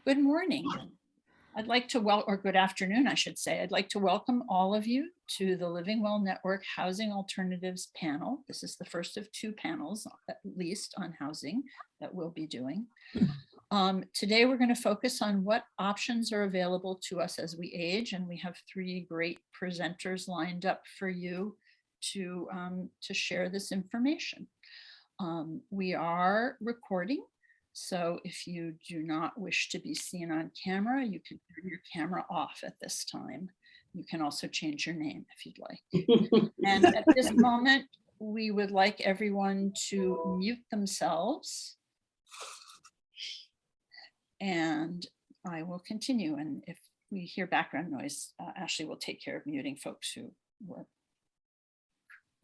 Good morning. I'd like to or good afternoon, I should say. I'd like to welcome all of you to the Living Well Network Housing Alternatives panel. This is the first of two panels, at least, on housing that we'll be doing. Today, we're going to focus on what options are available to us as we age, and we have three great presenters lined up for you to share this information. We are recording. So if you do not wish to be seen on camera, you can turn your camera off at this time. You can also change your name if you'd like. And at this moment, we would like everyone to mute themselves. And I will continue. And if we hear background noise, Ashley will take care of muting folks who were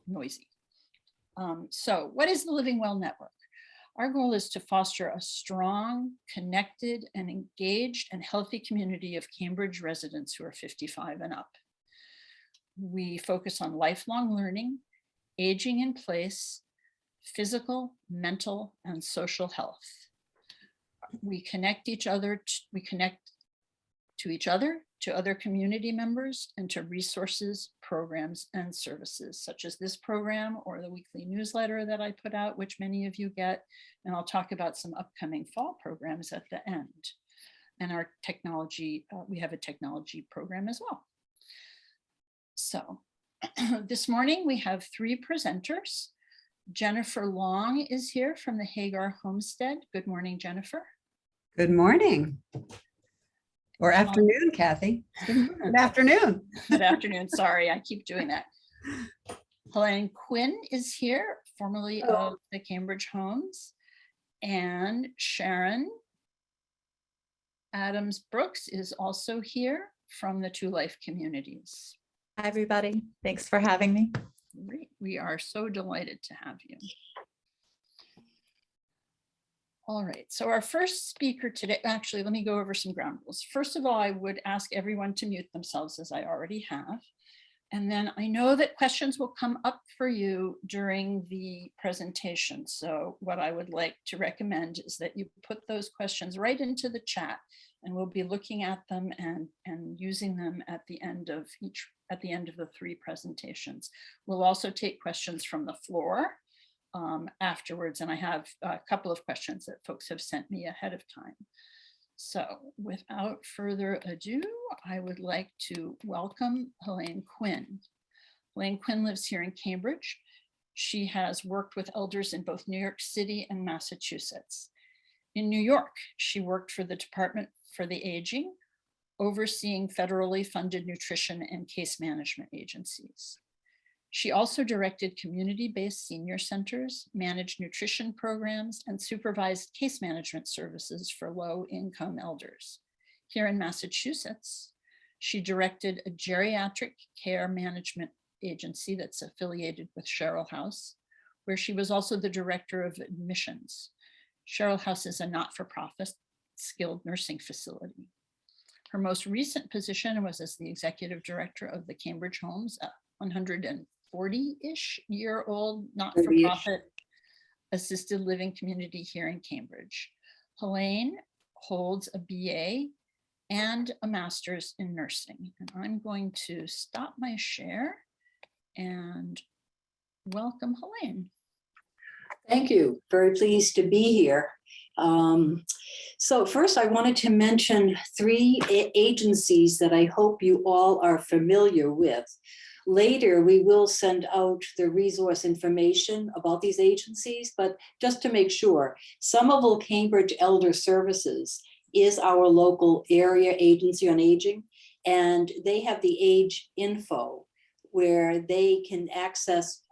noisy. So what is the Living Well Network? Our goal is to foster a strong, connected, and engaged and healthy community of Cambridge residents who are 55 and up. We focus on lifelong learning, aging in place, physical, mental, and social health. We connect to each other, to other community members, and to resources, programs, and services such as this program or the weekly newsletter that I put out, which many of you get. And I'll talk about some upcoming fall programs at the end. And our technology, we have a technology program as well. So this morning we have three presenters. Jennifer Long is here from the Hager Homestead. Good morning, Jennifer. Good morning. Or afternoon, Kathy. Good afternoon. Good afternoon. Sorry, I keep doing that. Helene Quinn is here, formerly of the Cambridge Homes. And Sharon Adams Brooks is also here from the Two Life Communities. Hi, everybody. Thanks for having me. Great. We are so delighted to have you. All right, so our first speaker today, actually, let me go over some ground rules. First of all, I would ask everyone to mute themselves, as I already have. And then I know that questions will come up for you during the presentation. So what I would like to recommend is that you put those questions right into the chat, and we'll be looking at them and using them at the end of the three presentations. We'll also take questions from the floor afterwards, and I have a couple of questions that folks have sent me ahead of time. So without further ado, I would like to welcome Helene Quinn. Helene Quinn lives here in Cambridge. She has worked with elders in both New York City and Massachusetts. In New York, she worked for the Department for the Aging, overseeing federally funded nutrition and case management agencies. She also directed community-based senior centers, managed nutrition programs, and supervised case management services for low-income elders. Here in Massachusetts, she directed a geriatric care management agency that's affiliated with Sherrill House, where she was also the director of admissions. Sherrill House is a not-for-profit skilled nursing facility. Her most recent position was as the executive director of the Cambridge Homes, 140-ish-year-old not-for-profit assisted living community here in Cambridge. Helene holds a BA and a master's in nursing. And I'm going to stop my share and welcome Helene. Thank you. Very pleased to be here. So first, I wanted to mention three agencies that I hope you all are familiar with. Later, we will send out the resource information about these agencies, but just to make sure, Somerville Cambridge Elder Services is our local area agency on aging, and they have the age info where they can access,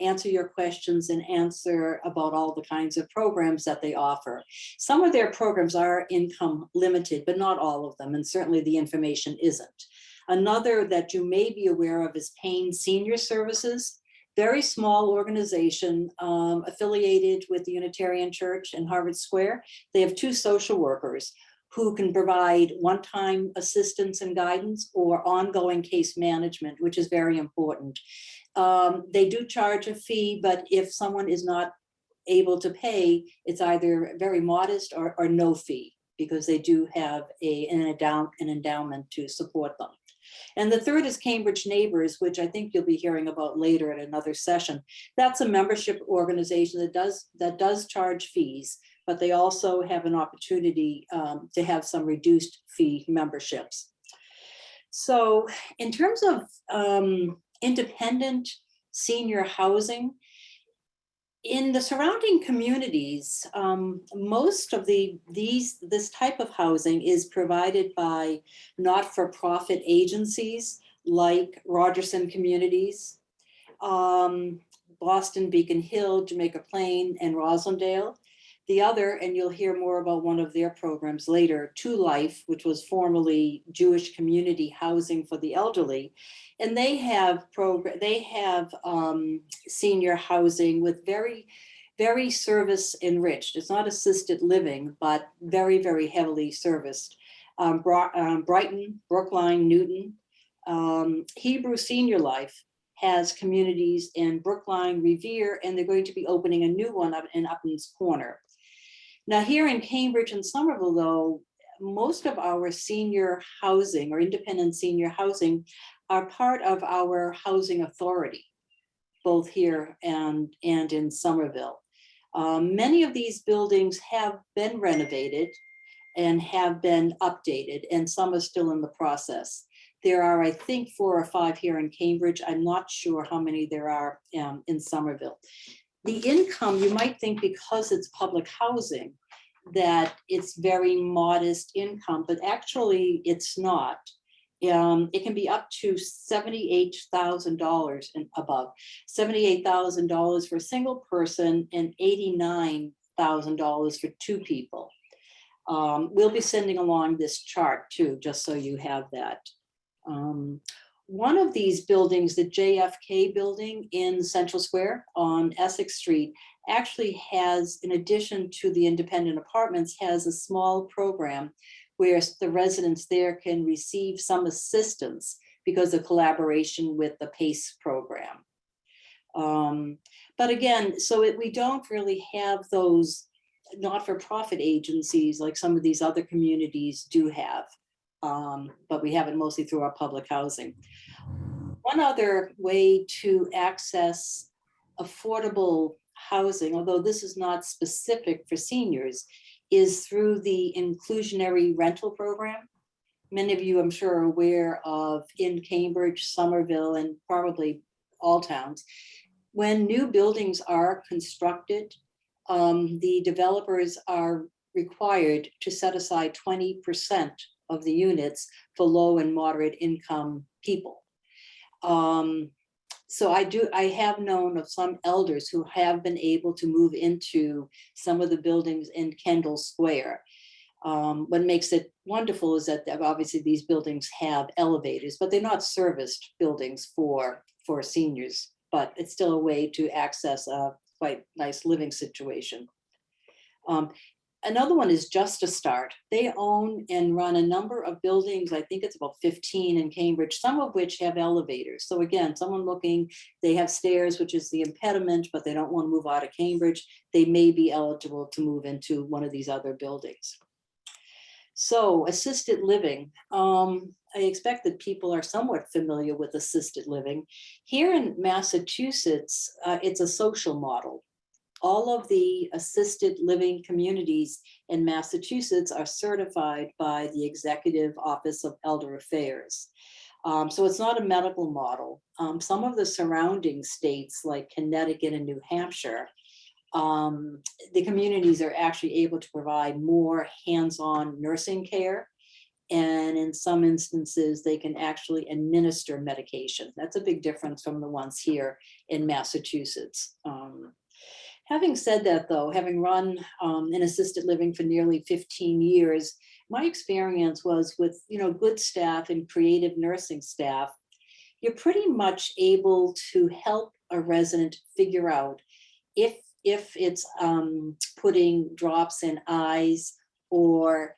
answer your questions and answer about all the kinds of programs that they offer. Some of their programs are income limited, but not all of them, and certainly the information isn't. Another that you may be aware of is Payne Senior Services, very small organization affiliated with the Unitarian Church in Harvard Square. They have two social workers who can provide one-time assistance and guidance or ongoing case management, which is very important. They do charge a fee, but if someone is not able to pay, it's either very modest or no fee, because they do have an endowment to support them. And the third is Cambridge Neighbors, which I think you'll be hearing about later at another session. That's a membership organization that does charge fees, but they also have an opportunity to have some reduced fee memberships. So in terms of independent senior housing, in the surrounding communities, most of this type of housing is provided by not-for-profit agencies like Rogerson Communities, Boston Beacon Hill, Jamaica Plain, and Roslindale. The other, and you'll hear more about one of their programs later, To Life, which was formerly Jewish Community Housing for the Elderly. And they have senior housing with very, very service enriched. It's not assisted living, but very, very heavily serviced. Brighton, Brookline, Newton. Hebrew Senior Life has communities in Brookline, Revere, and they're going to be opening a new one up in Upton's Corner. Now here in Cambridge and Somerville, though, most of our senior housing or independent senior housing are part of our housing authority, both here and in Somerville. Many of these buildings have been renovated and have been updated, and some are still in the process. There are, I think, 4 or 5 here in Cambridge. I'm not sure how many there are in Somerville. The income, you might think because it's public housing, that it's very modest income, but actually it's not. It can be up to $78,000 and above. $78,000 for a single person and $89,000 for 2 people. We'll be sending along this chart too, just so you have that. One of these buildings, the JFK building in Central Square on Essex Street, actually has, in addition to the independent apartments, has a small program where the residents there can receive some assistance because of collaboration with the PACE program. But again, we don't really have those not-for-profit agencies like some of these other communities do have. But we have it mostly through our public housing. One other way to access affordable housing, although this is not specific for seniors, is through the Inclusionary rental program. Many of you, I'm sure, are aware of in Cambridge, Somerville, and probably all towns. When new buildings are constructed, the developers are required to set aside 20% of the units for low and moderate income people. So I have known of some elders who have been able to move into some of the buildings in Kendall Square. What makes it wonderful is that obviously these buildings have elevators, but they're not serviced buildings for seniors, but it's still a way to access a quite nice living situation. Another one is Just a Start. They own and run a number of buildings. I think it's about 15 in Cambridge, some of which have elevators. So again, someone looking, they have stairs, which is the impediment, but they don't want to move out of Cambridge. They may be eligible to move into one of these other buildings. So assisted living. I expect that people are somewhat familiar with assisted living. Here in Massachusetts, it's a social model. All of the assisted living communities in Massachusetts are certified by the Executive Office of Elder Affairs. So it's not a medical model. Some of the surrounding states like Connecticut and New Hampshire, the communities are actually able to provide more hands-on nursing care. And in some instances, they can actually administer medication. That's a big difference from the ones here in Massachusetts. Having said that, though, having run in assisted living for nearly 15 years, my experience was with good staff and creative nursing staff, you're pretty much able to help a resident figure out if it's putting drops in eyes or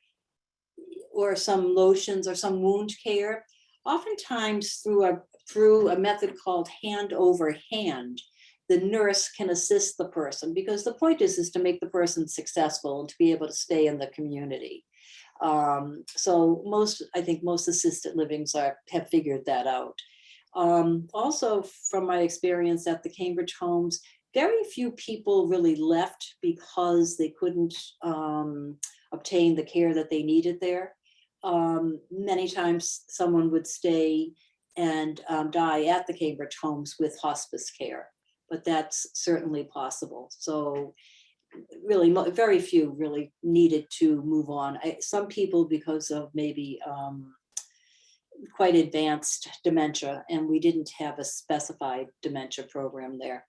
some lotions or some wound care, oftentimes through a method called hand over hand. The nurse can assist the person because the point is to make the person successful and to be able to stay in the community. So I think most assisted livings have figured that out. Also, from my experience at the Cambridge homes, very few people really left because they couldn't obtain the care that they needed there. Many times someone would stay and die at the Cambridge homes with hospice care, but that's certainly possible. So really, very few really needed to move on. Some people, because of maybe quite advanced dementia, and we didn't have a specified dementia program there.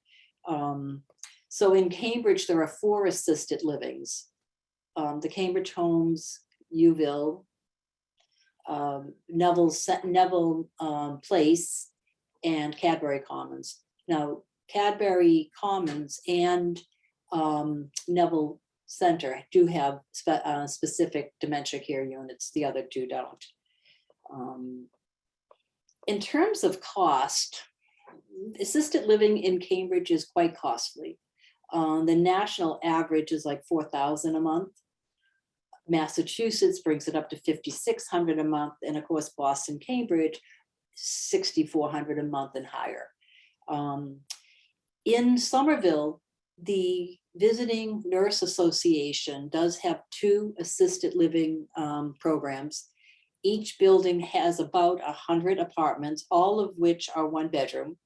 So in Cambridge, there are 4 assisted livings. The Cambridge homes, Uville, Neville Place, and Cadbury Commons. Now, Cadbury Commons and Neville Center do have specific dementia care units. The other 2 don't. In terms of cost, assisted living in Cambridge is quite costly. The national average is like $4,000 a month. Massachusetts brings it up to $5,600 a month, and of course Boston, Cambridge, $6,400 a month and higher. In Somerville, the Visiting Nurse Association does have 2 assisted living programs. Each building has about 100 apartments, all of which are 1 bedroom,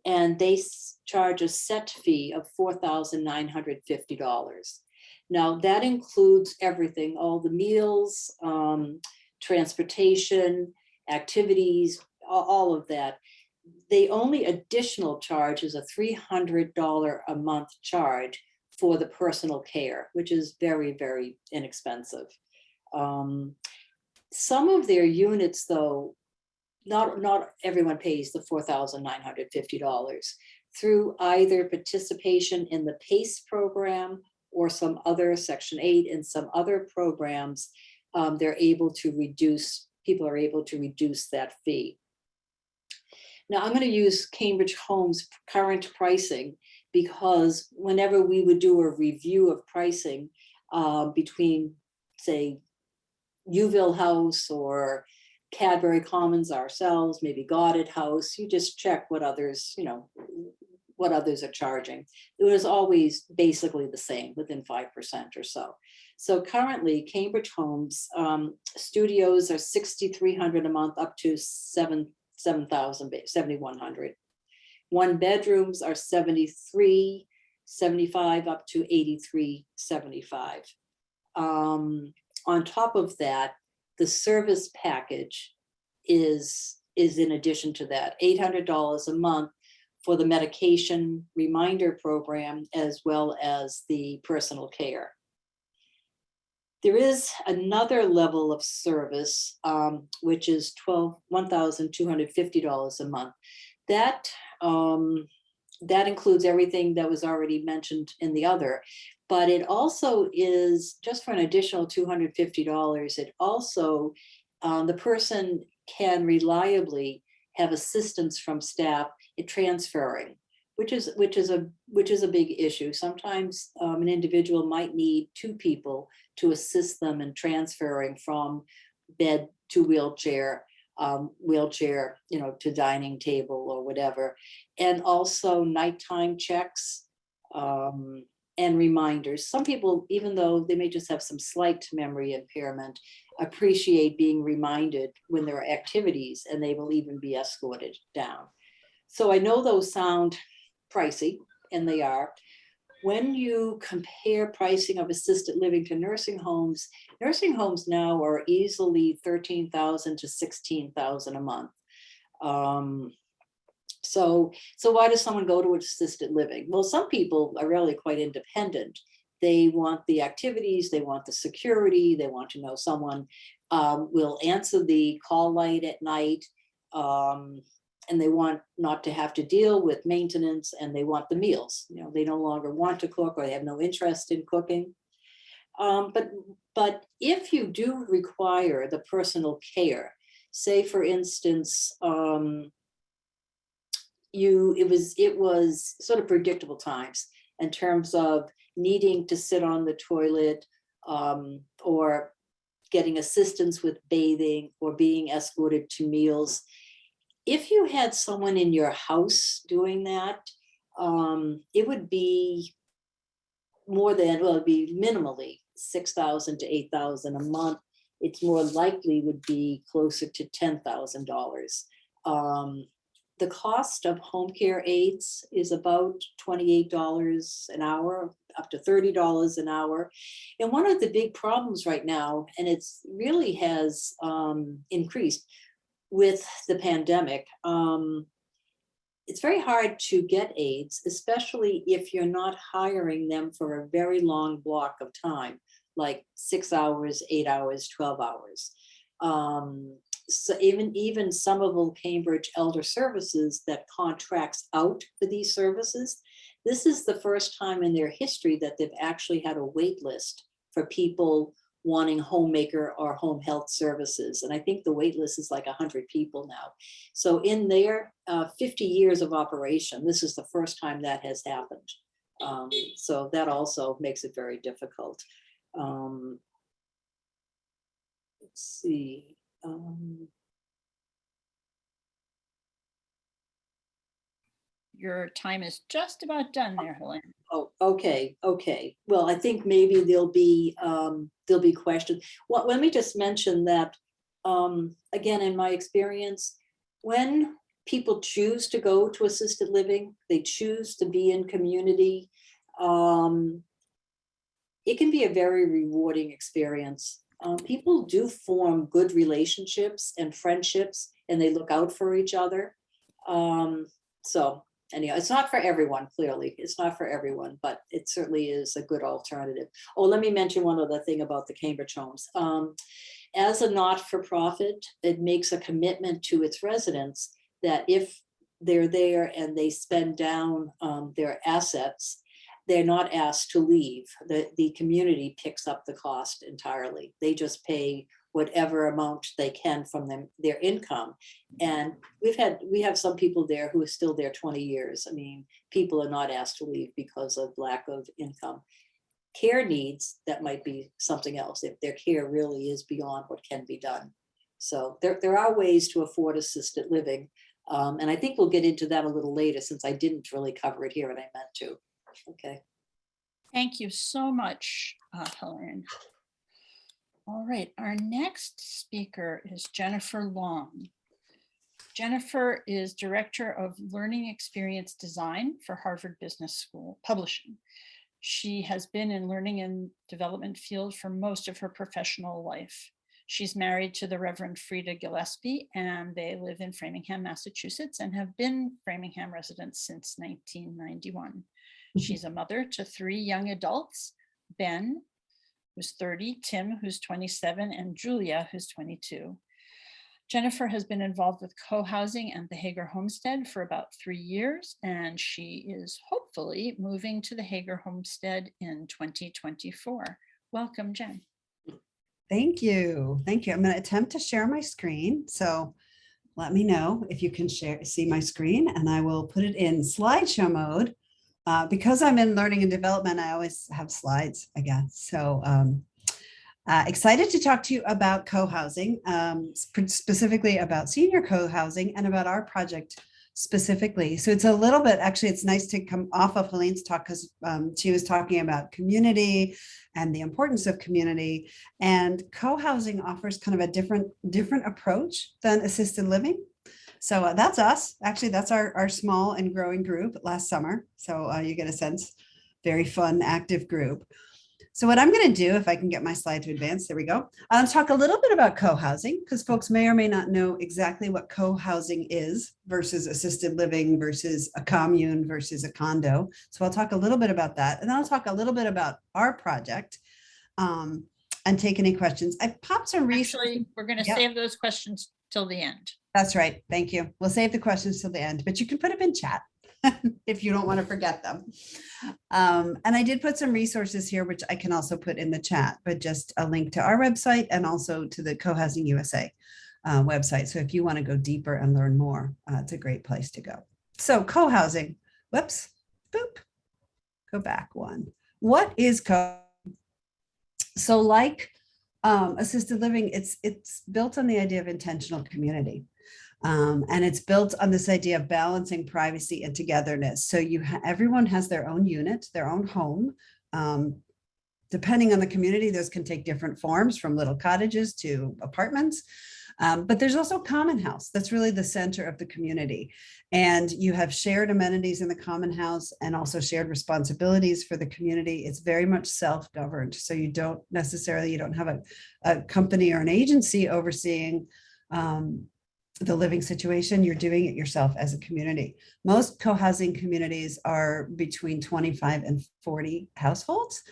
and they charge a set fee of $4,950. Now, that includes everything, all the meals, transportation, activities, all of that. The only additional charge is a $300 a month charge for the personal care, which is very, very inexpensive. Some of their units, though, not everyone pays the $4,950 through either participation in the PACE program or some other Section 8 and some other programs. People are able to reduce that fee. Now, I'm going to use Cambridge Homes' current pricing because whenever we would do a review of pricing between, say, Uville House or Cadbury Commons ourselves, maybe Goddard House, you just check what others, what others are charging. It was always basically the same, within 5% or so. So currently, Cambridge Homes studios are $6,300 a month up to $7,100. 1 bedrooms are $73.75 up to $83.75. On top of that, the service package is in addition to that, $800 a month for the medication reminder program, as well as the personal care. There is another level of service, which is $1,250 a month. That includes everything that was already mentioned in the other, but it also is just for an additional $250. It also, the person can reliably have assistance from staff in transferring, which is a big issue. Sometimes an individual might need 2 people to assist them in transferring from bed to wheelchair, to dining table or whatever, and also nighttime checks and reminders. Some people, even though they may just have some slight memory impairment, appreciate being reminded when there are activities, and they will even be escorted down. So I know those sound pricey, and they are. When you compare pricing of assisted living to nursing homes now are easily $13,000 to $16,000 a month. So why does someone go to assisted living? Well, some people are really quite independent. They want the activities, they want the security, they want to know someone will answer the call light at night, and they want not to have to deal with maintenance, and they want the meals. They no longer want to cook, or they have no interest in cooking. But if you do require the personal care, say for instance, it was sort of predictable times in terms of needing to sit on the toilet, or getting assistance with bathing or being escorted to meals. If you had someone in your house doing that, it would be more than, well, it'd be minimally 6,000 to 8,000 a month. It's more likely would be closer to $10,000. The cost of home care aides is about $28 an hour, up to $30 an hour. And one of the big problems right now, and it's really has increased with the pandemic, it's very hard to get aides, especially if you're not hiring them for a very long block of time, like 6 hours, 8 hours, 12 hours. So even Somerville Cambridge Elder Services that contracts out for these services, this is the first time in their history that they've actually had a wait list for people wanting homemaker or home health services. And I think the wait list is like 100 people now. So in their 50 years of operation, this is the first time that has happened. So that also makes it very difficult. Let's see. Your time is just about done there, Helene. Oh, okay. Well, I think maybe there'll be questions. Well, let me just mention that, again, in my experience, when people choose to go to assisted living, they choose to be in community, it can be a very rewarding experience. People do form good relationships and friendships, and they look out for each other. So anyhow, it's not for everyone, clearly. It's not for everyone, but it certainly is a good alternative. Oh, let me mention one other thing about the Cambridge Homes. As a not-for-profit, it makes a commitment to its residents that if they're there and they spend down their assets, they're not asked to leave. The community picks up the cost entirely. They just pay whatever amount they can from their income. And we have some people there who are still there 20 years. I mean, people are not asked to leave because of lack of income. Care needs, that might be something else, if their care really is beyond what can be done. So there are ways to afford assisted living. And I think we'll get into that a little later, since I didn't really cover it here and I meant to. Okay. Thank you so much, Helene. All right, our next speaker is Jennifer Long. Jennifer is Director of Learning Experience Design for Harvard Business School Publishing. She has been in learning and development field for most of her professional life. She's married to the Reverend Frida Gillespie, and they live in Framingham, Massachusetts, and have been Framingham residents since 1991. She's a mother to 3 young adults, Ben, who's 30, Tim, who's 27, and Julia, who's 22. Jennifer has been involved with cohousing and the Hager Homestead for about 3 years, and she is hopefully moving to the Hager Homestead in 2024. Welcome, Jen. Thank you. Thank you. I'm going to attempt to share my screen. So let me know if you can see my screen, and I will put it in slideshow mode. Because I'm in learning and development, I always have slides, I guess. So excited to talk to you about co-housing, specifically about senior co-housing and about our project specifically. So it's a little bit, actually, it's nice to come off of Helene's talk because she was talking about community and the importance of community. And co-housing offers kind of a different approach than assisted living. So that's us. Actually, that's our small and growing group last summer. So you get a sense, very fun, active group. So what I'm going to do, if I can get my slide to advance, there we go. I'll talk a little bit about co-housing because folks may or may not know exactly what co-housing is versus assisted living versus a commune versus a condo. So I'll talk a little bit about that. And then I'll talk a little bit about our project and take any questions. I popped some research. Actually, we're going to save those questions till the end. That's right. Thank you. We'll save the questions till the end, but you can put them in chat if you don't want to forget them. And I did put some resources here, which I can also put in the chat, but just a link to our website and also to the Cohousing USA website. So if you want to go deeper and learn more, it's a great place to go. So co-housing, whoops, boop, go back one. What is co-housing? So like assisted living, it's built on the idea of intentional community. And it's built on this idea of balancing privacy and togetherness. So everyone has their own unit, their own home. Depending on the community, those can take different forms, from little cottages to apartments. But there's also common house. That's really the center of the community. And you have shared amenities in the common house and also shared responsibilities for the community. It's very much self-governed. So you don't have a company or an agency overseeing the living situation. You're doing it yourself as a community. Most co-housing communities are between 25 and 40 households.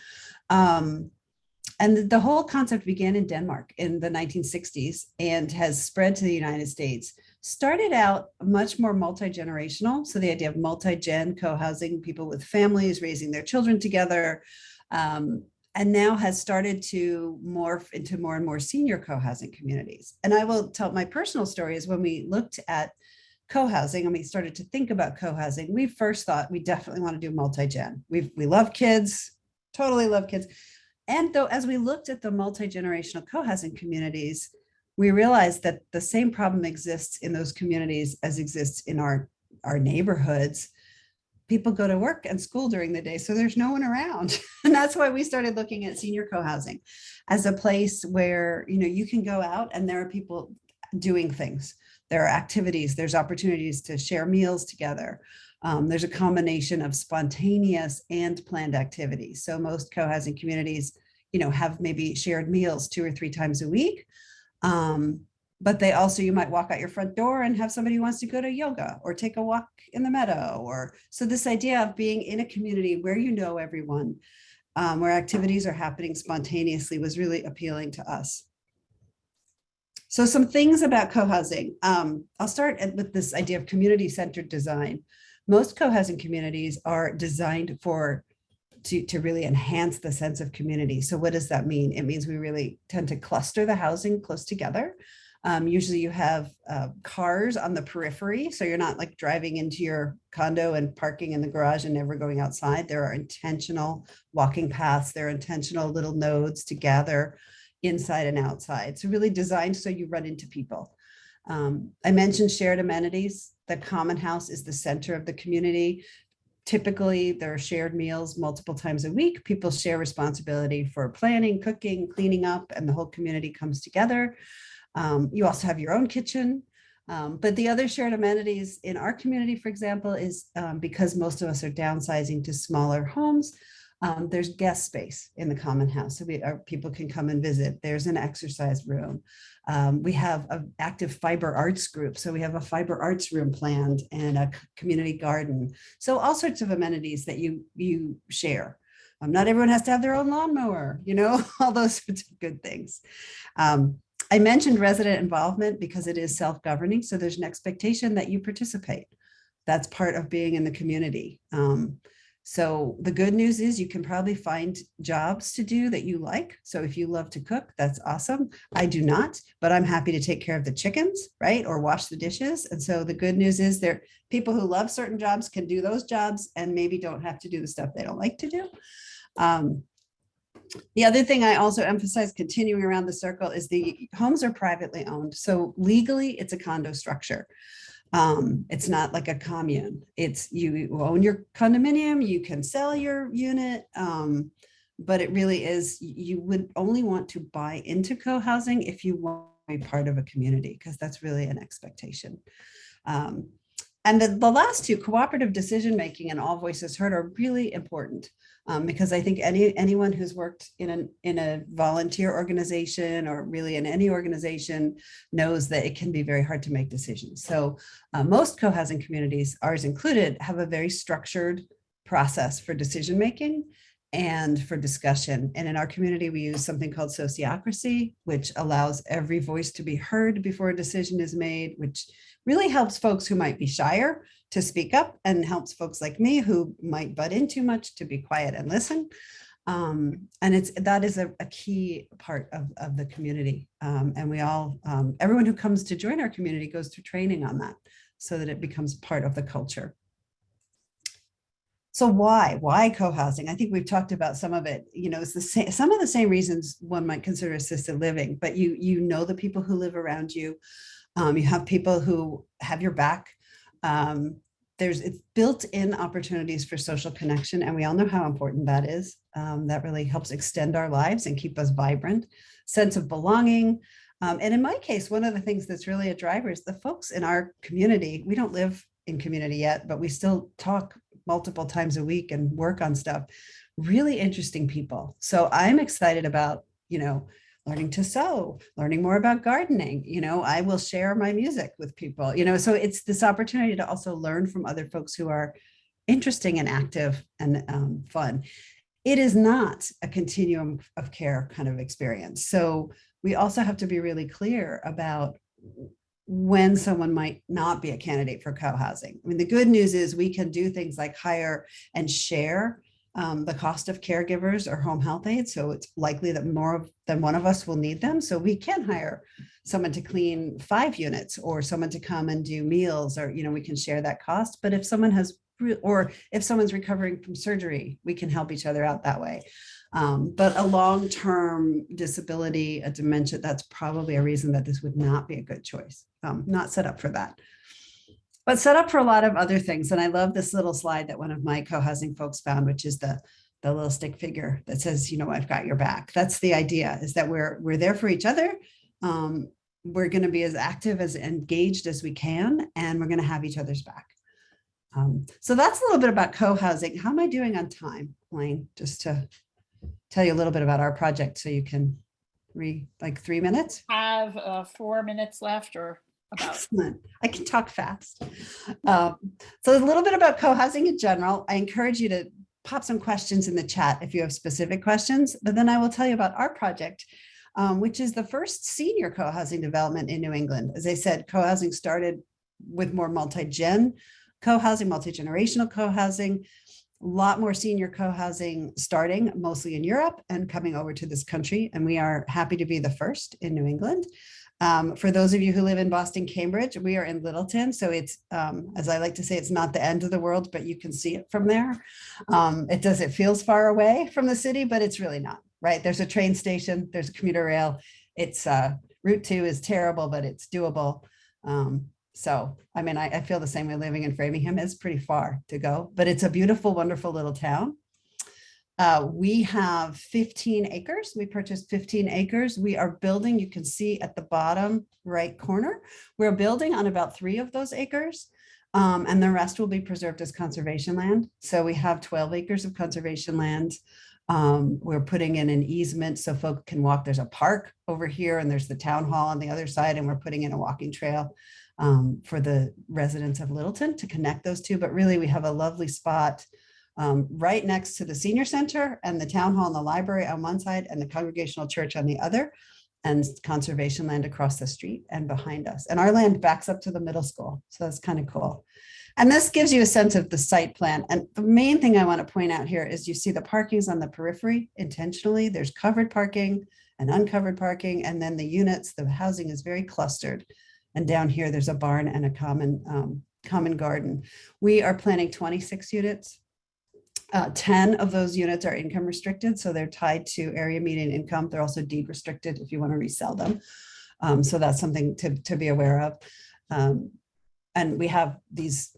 And the whole concept began in Denmark in the 1960s and has spread to the United States. Started out much more multi-generational. So the idea of multi-gen co-housing, people with families raising their children together, and now has started to morph into more and more senior co-housing communities. And I will tell my personal story is when we looked at co-housing and we started to think about co-housing, we first thought we definitely want to do multi-gen. We love kids, totally love kids. And though, as we looked at the multi-generational co-housing communities, we realized that the same problem exists in those communities as exists in our neighborhoods. People go to work and school during the day, so there's no one around. And that's why we started looking at senior co-housing as a place where, you can go out and there are people doing things. There are activities, there's opportunities to share meals together. There's a combination of spontaneous and planned activities. So most co-housing communities, have maybe shared meals 2 or 3 times a week. But they also, you might walk out your front door and have somebody who wants to go to yoga or take a walk in the meadow. So this idea of being in a community where you know everyone, where activities are happening spontaneously was really appealing to us. So some things about co-housing. I'll start with this idea of community-centered design. Most co-housing communities are designed to really enhance the sense of community. So what does that mean? It means we really tend to cluster the housing close together. Usually you have cars on the periphery, so you're not like driving into your condo and parking in the garage and never going outside. There are intentional walking paths. There are intentional little nodes to gather inside and outside. So really designed so you run into people. I mentioned shared amenities. The common house is the center of the community. Typically, there are shared meals multiple times a week. People share responsibility for planning, cooking, cleaning up, and the whole community comes together. You also have your own kitchen. But the other shared amenities in our community, for example, is because most of us are downsizing to smaller homes, there's guest space in the common house. So people can come and visit. There's an exercise room. We have an active fiber arts group. So we have a fiber arts room planned and a community garden. So all sorts of amenities that you share. Not everyone has to have their own lawnmower, all those sorts of good things. I mentioned resident involvement because it is self-governing. So there's an expectation that you participate. That's part of being in the community. So the good news is you can probably find jobs to do that you like. So if you love to cook, that's awesome. I do not, but I'm happy to take care of the chickens, right? Or wash the dishes. And so the good news is people who love certain jobs can do those jobs and maybe don't have to do the stuff they don't like to do. The other thing I also emphasize, continuing around the circle, is the homes are privately owned. So legally, it's a condo structure. It's not like a commune. It's you own your condominium, you can sell your unit, but it really is, you would only want to buy into co-housing if you want to be part of a community, because that's really an expectation. And the last two, cooperative decision-making and all voices heard, are really important. Because I think anyone who's worked in a volunteer organization or really in any organization knows that it can be very hard to make decisions. So most co-housing communities, ours included, have a very structured process for decision making and for discussion. And in our community, we use something called sociocracy, which allows every voice to be heard before a decision is made, which really helps folks who might be shyer to speak up and helps folks like me who might butt in too much to be quiet and listen. And that is a key part of the community. And we all, everyone who comes to join our community goes through training on that so that it becomes part of the culture. So why co-housing? I think we've talked about some of it. It's the same, some of the same reasons one might consider assisted living, but you know the people who live around you. You have people who have your back. It's built-in opportunities for social connection, and we all know how important that is. That really helps extend our lives and keep us vibrant, sense of belonging. And in my case, one of the things that's really a driver is the folks in our community. We don't live in community yet, but we still talk multiple times a week and work on stuff. Really interesting people. So I'm excited about, learning to sew, learning more about gardening. I will share my music with people, so it's this opportunity to also learn from other folks who are interesting and active and fun. It is not a continuum of care kind of experience. So we also have to be really clear about when someone might not be a candidate for co-housing. I mean, the good news is we can do things like hire and share the cost of caregivers or home health aides. So it's likely that more than one of us will need them. So we can hire someone to clean 5 units or someone to come and do meals, or, we can share that cost. But if someone if someone's recovering from surgery, we can help each other out that way. But a long-term disability, a dementia, that's probably a reason that this would not be a good choice. Not set up for that, but set up for a lot of other things. And I love this little slide that one of my co-housing folks found, which is the little stick figure that says, I've got your back. That's the idea, is that we're there for each other. We're going to be as active, as engaged as we can, and we're going to have each other's back. So that's a little bit about co-housing. How am I doing on time, Elaine? Just to tell you a little bit about our project so you can read, like 3 minutes. Have 4 minutes left, or about. Excellent. I can talk fast. So a little bit about co-housing in general. I encourage you to pop some questions in the chat if you have specific questions, but then I will tell you about our project, which is the first senior co-housing development in New England. As I said, co-housing started with more multi-gen co-housing, multi-generational co-housing, a lot more senior co-housing starting mostly in Europe and coming over to this country. And we are happy to be the first in New England. For those of you who live in Boston, Cambridge, we are in Littleton. So it's, as I like to say, it's not the end of the world, but you can see it from there. It feels far away from the city, but it's really not, right? There's a train station, there's a commuter rail. It's Route 2 is terrible, but it's doable. So, I mean, I feel the same way living in Framingham. It's pretty far to go, but it's a beautiful, wonderful little town. We have 15 acres. We purchased 15 acres. We are building, you can see at the bottom right corner, we're building on about 3 of those acres, and the rest will be preserved as conservation land. So we have 12 acres of conservation land. We're putting in an easement so folk can walk. There's a park over here and there's the town hall on the other side, and we're putting in a walking trail for the residents of Littleton to connect those two. But really, we have a lovely spot right next to the senior center and the town hall and the library on one side and the Congregational Church on the other, and conservation land across the street and behind us. And our land backs up to the middle school. So that's kind of cool. And this gives you a sense of the site plan. And the main thing I want to point out here is you see the parking's on the periphery intentionally. There's covered parking and uncovered parking. And then the units, the housing is very clustered. And down here, there's a barn and a common garden. We are planning 26 units. 10 of those units are income restricted, so they're tied to area median income. They're also deed restricted if you want to resell them. So that's something to be aware of. And we have these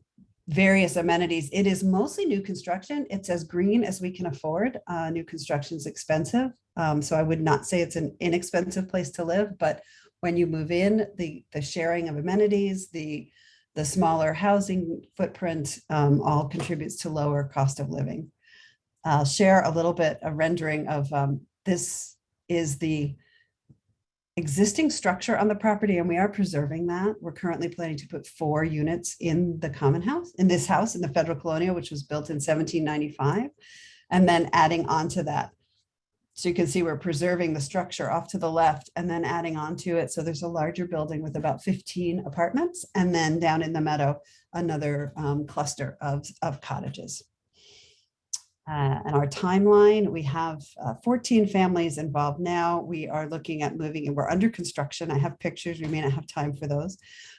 various amenities. It is mostly new construction. It's as green as we can afford. New construction is expensive. So I would not say it's an inexpensive place to live, but when you move in, the sharing of amenities, the smaller housing footprint all contributes to lower cost of living. I'll share a little bit of rendering of this is the existing structure on the property, and we are preserving that. We're currently planning to put 4 units in the common house, in this house, in the Federal Colonial, which was built in 1795, and then adding on to that. So you can see we're preserving the structure off to the left and then adding on to it. So there's a larger building with about 15 apartments. And then down in the meadow, another cluster of cottages. And our timeline, we have 14 families involved now. We are looking at moving, and we're under construction. I have pictures. We may not have time for those,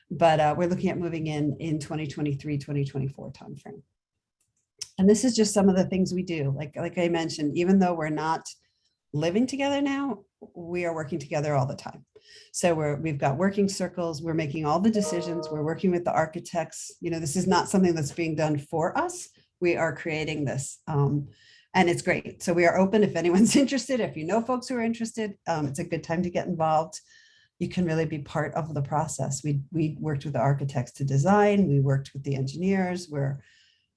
but we're looking at moving in 2023, 2024 timeframe. And this is just some of the things we do. Like I mentioned, even though we're not living together now, we are working together all the time. So we've got working circles, we're making all the decisions, we're working with the architects. This is not something that's being done for us. We are creating this. And it's great. So we are open if anyone's interested. If you know folks who are interested, it's a good time to get involved. You can really be part of the process. We worked with the architects to design. We worked with the engineers. We're,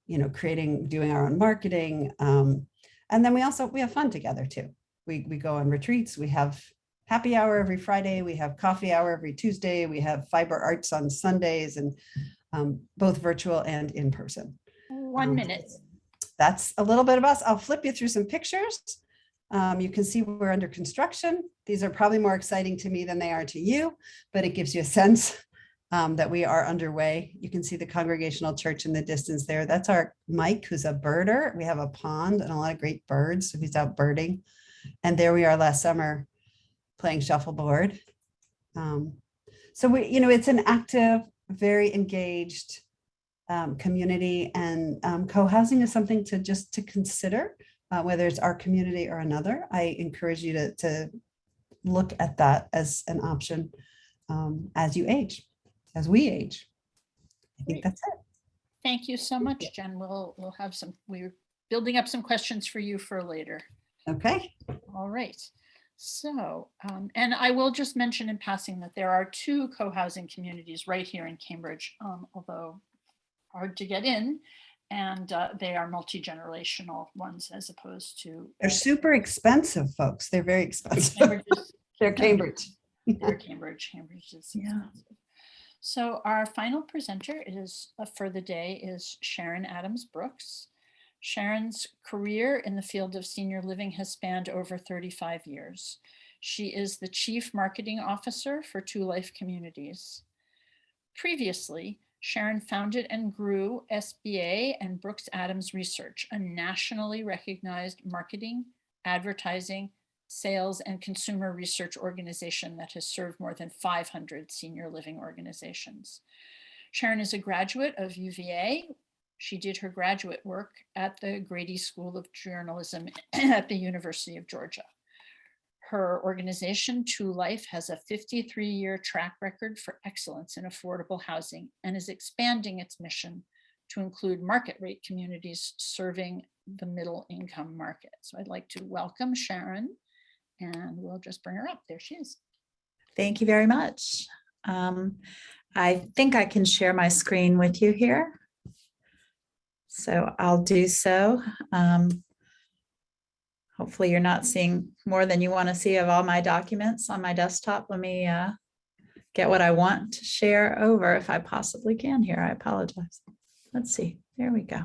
doing our own marketing. And then we have fun together too. We go on retreats. We have happy hour every Friday. We have coffee hour every Tuesday. We have fiber arts on Sundays, and both virtual and in person. 1 minute. That's a little bit of us. I'll flip you through some pictures. You can see we're under construction. These are probably more exciting to me than they are to you, but it gives you a sense that we are underway. You can see the Congregational Church in the distance there. That's our Mike, who's a birder. We have a pond and a lot of great birds, so he's out birding. And there we are last summer playing shuffleboard. So it's an active, very engaged community, and co-housing is something to consider, whether it's our community or another. I encourage you to look at that as an option as you age, as we age. I think that's it. Thank you so much, Jen. We'll have we're building up some questions for you for later. Okay. All right. So, and I will just mention in passing that there are 2 co-housing communities right here in Cambridge, although hard to get in, and they are multi-generational ones as opposed to. They're super expensive, folks. They're very expensive. They're Cambridge. They're Cambridge. Cambridge is expensive. So our final presenter for the day is Sharon Adams Brooks. Sharon's career in the field of senior living has spanned over 35 years. She is the Chief Marketing Officer for 2 Life Communities. Previously, Sharon founded and grew SBA and Brooks Adams Research, a nationally recognized marketing, advertising, sales, and consumer research organization that has served more than 500 senior living organizations. Sharon is a graduate of UVA. She did her graduate work at the Grady School of Journalism at the University of Georgia. Her organization, 2 Life, has a 53-year track record for excellence in affordable housing and is expanding its mission to include market rate communities serving the middle income market. So I'd like to welcome Sharon, and we'll just bring her up. There she is. Thank you very much. I think I can share my screen with you here. So I'll do so. Hopefully you're not seeing more than you want to see of all my documents on my desktop. Let me get what I want to share over if I possibly can here. I apologize. Let's see. There we go.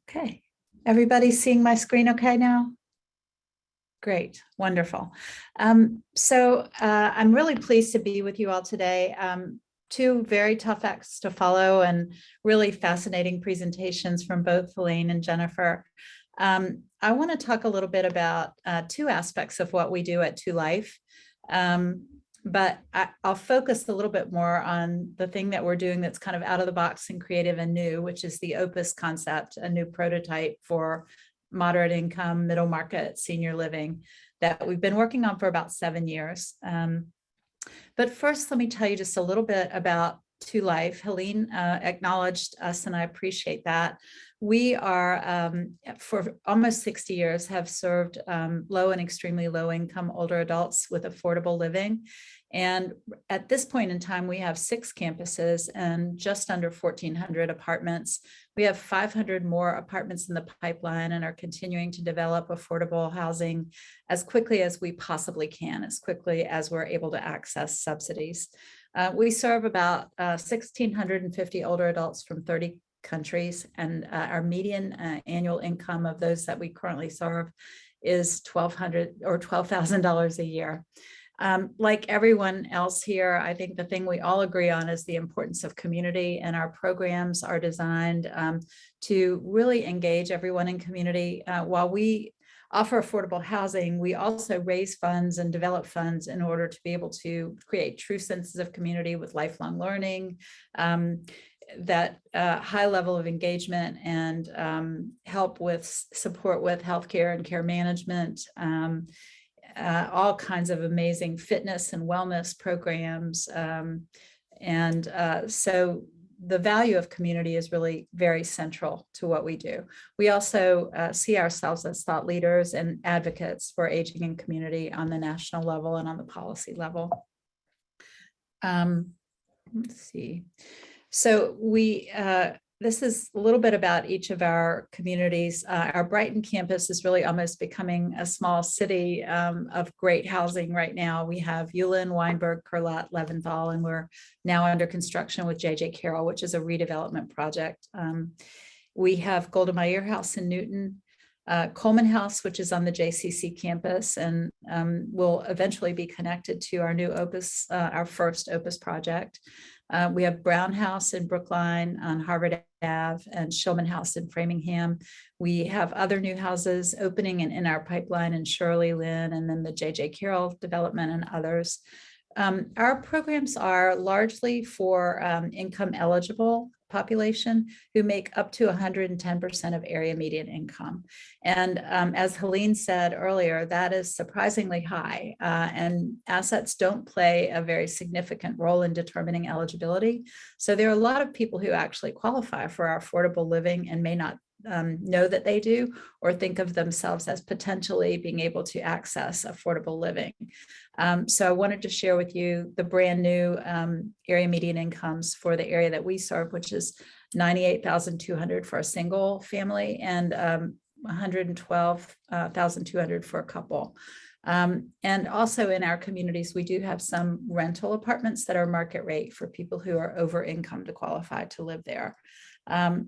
Okay. Everybody seeing my screen okay now? Great. Wonderful. So I'm really pleased to be with you all today. 2 very tough acts to follow and really fascinating presentations from both Helene and Jennifer. I want to talk a little bit about 2 aspects of what we do at 2 Life, but I'll focus a little bit more on the thing that we're doing that's kind of out of the box and creative and new, which is the Opus concept, a new prototype for moderate income, middle market, senior living that we've been working on for about 7 years. But first, let me tell you just a little bit about 2 Life. Helene acknowledged us, and I appreciate that. We are, for almost 60 years, have served low and extremely low income older adults with affordable living. And at this point in time, we have 6 campuses and just under 1,400 apartments. We have 500 more apartments in the pipeline and are continuing to develop affordable housing as quickly as we possibly can, as quickly as we're able to access subsidies. We serve about 1,650 older adults from 30 countries, and our median annual income of those that we currently serve is $1,200 or $12,000 a year. Like everyone else here, I think the thing we all agree on is the importance of community, and our programs are designed to really engage everyone in community. While we offer affordable housing, we also raise funds and develop funds in order to be able to create true senses of community with lifelong learning, that high level of engagement, and help with support with healthcare and care management, all kinds of amazing fitness and wellness programs. So the value of community is really very central to what we do. We also see ourselves as thought leaders and advocates for aging in community on the national level and on the policy level. Let's see. So this is a little bit about each of our communities. Our Brighton campus is really almost becoming a small city of great housing right now. We have Ullin, Weinberg, Curlat, Leventhal, and we're now under construction with J.J. Carroll, which is a redevelopment project. We have Golda Meir House in Newton, Coleman House, which is on the JCC campus, and will eventually be connected to our new Opus, our first Opus project. We have Brown House in Brookline on Harvard Ave and Shulman House in Framingham. We have other new houses opening and in our pipeline in Shirley, Lynn, and then the J.J. Carroll development and others. Our programs are largely for income eligible population who make up to 110% of area median income. And as Helene said earlier, that is surprisingly high, and assets don't play a very significant role in determining eligibility. So there are a lot of people who actually qualify for our affordable living and may not know that they do, or think of themselves as potentially being able to access affordable living. So I wanted to share with you the brand new area median incomes for the area that we serve, which is $98,200 for a single family and $112,200 for a couple. And also in our communities, we do have some rental apartments that are market rate for people who are over income to qualify to live there.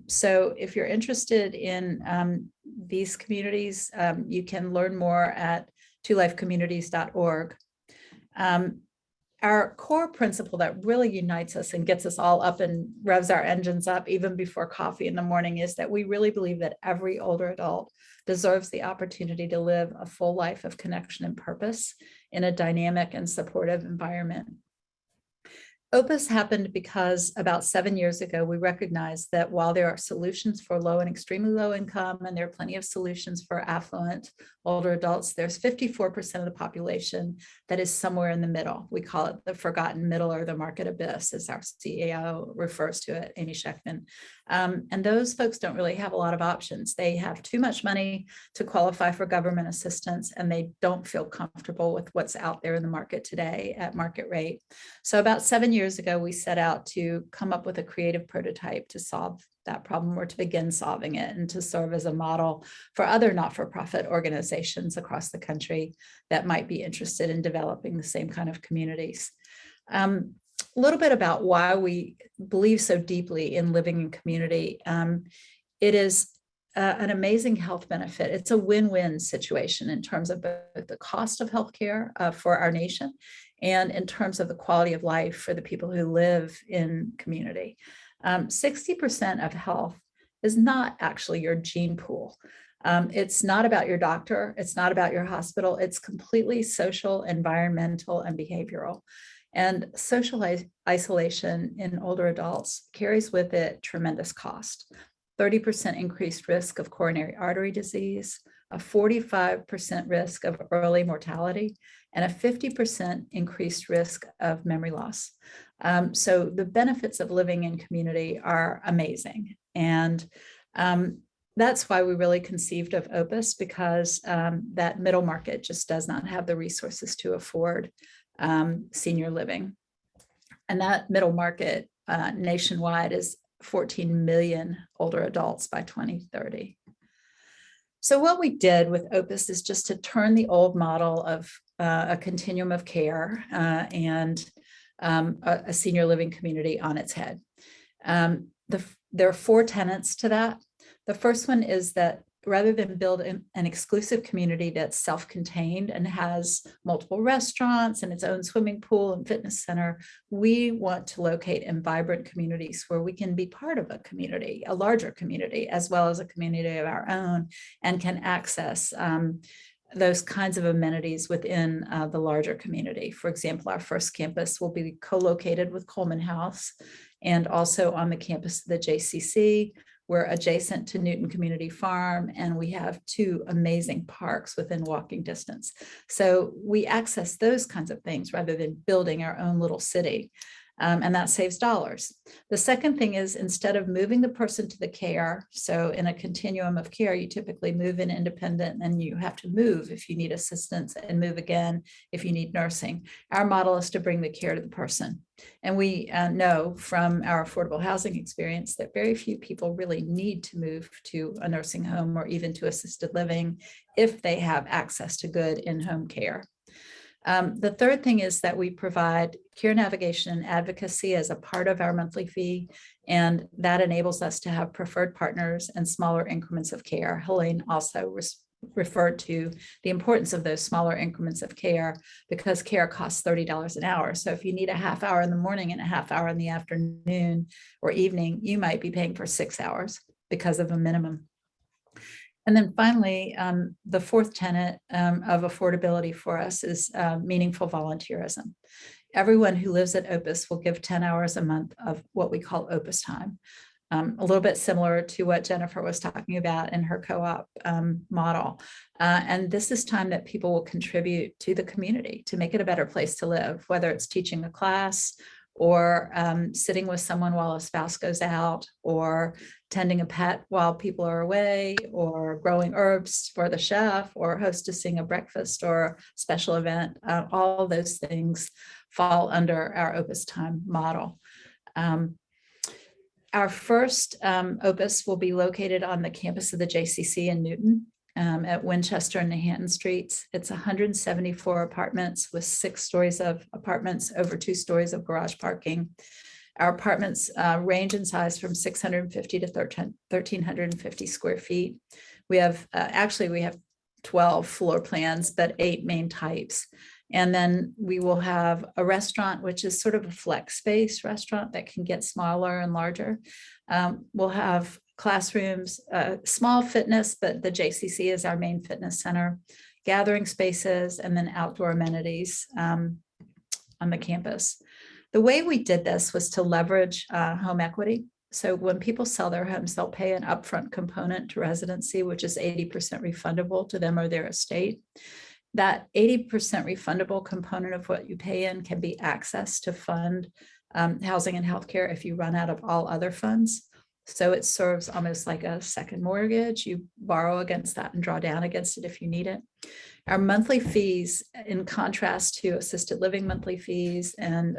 So if you're interested in these communities, you can learn more at twolifecommunities.org. Our core principle that really unites us and gets us all up and revs our engines up even before coffee in the morning is that we really believe that every older adult deserves the opportunity to live a full life of connection and purpose in a dynamic and supportive environment. Opus happened because about 7 years ago, we recognized that while there are solutions for low and extremely low income, and there are plenty of solutions for affluent older adults, there's 54% of the population that is somewhere in the middle. We call it the forgotten middle, or the market abyss, as our CEO refers to it, Amy Schechtman. And those folks don't really have a lot of options. They have too much money to qualify for government assistance, and they don't feel comfortable with what's out there in the market today at market rate. So about 7 years ago, we set out to come up with a creative prototype to solve that problem, or to begin solving it, and to serve as a model for other not-for-profit organizations across the country that might be interested in developing the same kind of communities. A little bit about why we believe so deeply in living in community. It is an amazing health benefit. It's a win-win situation in terms of both the cost of healthcare for our nation and in terms of the quality of life for the people who live in community. 60% of health is not actually your gene pool. It's not about your doctor. It's not about your hospital. It's completely social, environmental, and behavioral. And social isolation in older adults carries with it tremendous cost. 30% increased risk of coronary artery disease, a 45% risk of early mortality, and a 50% increased risk of memory loss. So the benefits of living in community are amazing. And that's why we really conceived of Opus, because that middle market just does not have the resources to afford senior living. And that middle market nationwide is 14 million older adults by 2030. So what we did with Opus is just to turn the old model of a continuum of care and a senior living community on its head. There are 4 tenets to that. The first one is that rather than build an exclusive community that's self-contained and has multiple restaurants and its own swimming pool and fitness center, we want to locate in vibrant communities where we can be part of a community, a larger community, as well as a community of our own, and can access those kinds of amenities within the larger community. For example, our first campus will be co-located with Coleman House and also on the campus of the JCC. We're adjacent to Newton Community Farm, and we have 2 amazing parks within walking distance. So we access those kinds of things rather than building our own little city. And that saves dollars. The second thing is, instead of moving the person to the care, so in a continuum of care, you typically move in independent and you have to move if you need assistance and move again if you need nursing. Our model is to bring the care to the person. And we know from our affordable housing experience that very few people really need to move to a nursing home or even to assisted living if they have access to good in-home care. The third thing is that we provide care navigation and advocacy as a part of our monthly fee, and that enables us to have preferred partners and smaller increments of care. Helene also referred to the importance of those smaller increments of care because care costs $30 an hour. So if you need a half hour in the morning and a half hour in the afternoon or evening, you might be paying for 6 hours because of a minimum. And then finally, the fourth tenet of affordability for us is meaningful volunteerism. Everyone who lives at Opus will give 10 hours a month of what we call Opus time, a little bit similar to what Jennifer was talking about in her co-op model. And this is time that people will contribute to the community to make it a better place to live, whether it's teaching a class or sitting with someone while a spouse goes out, or tending a pet while people are away, or growing herbs for the chef, or hostessing a breakfast or special event. All those things fall under our Opus time model. Our first Opus will be located on the campus of the JCC in Newton. At Winchester and Manhattan Streets. It's 174 apartments with 6 stories of apartments, over 2 stories of garage parking. Our apartments range in size from 650 to 1,350 square feet. We have, we have 12 floor plans, but 8 main types. And then we will have a restaurant, which is sort of a flex space restaurant that can get smaller and larger. We'll have classrooms, small fitness, but the JCC is our main fitness center, gathering spaces, and then outdoor amenities on the campus. The way we did this was to leverage home equity. So when people sell their homes, they'll pay an upfront component to residency, which is 80% refundable to them or their estate. That 80% refundable component of what you pay in can be accessed to fund housing and healthcare if you run out of all other funds. So it serves almost like a second mortgage. You borrow against that and draw down against it if you need it. Our monthly fees, in contrast to assisted living monthly fees and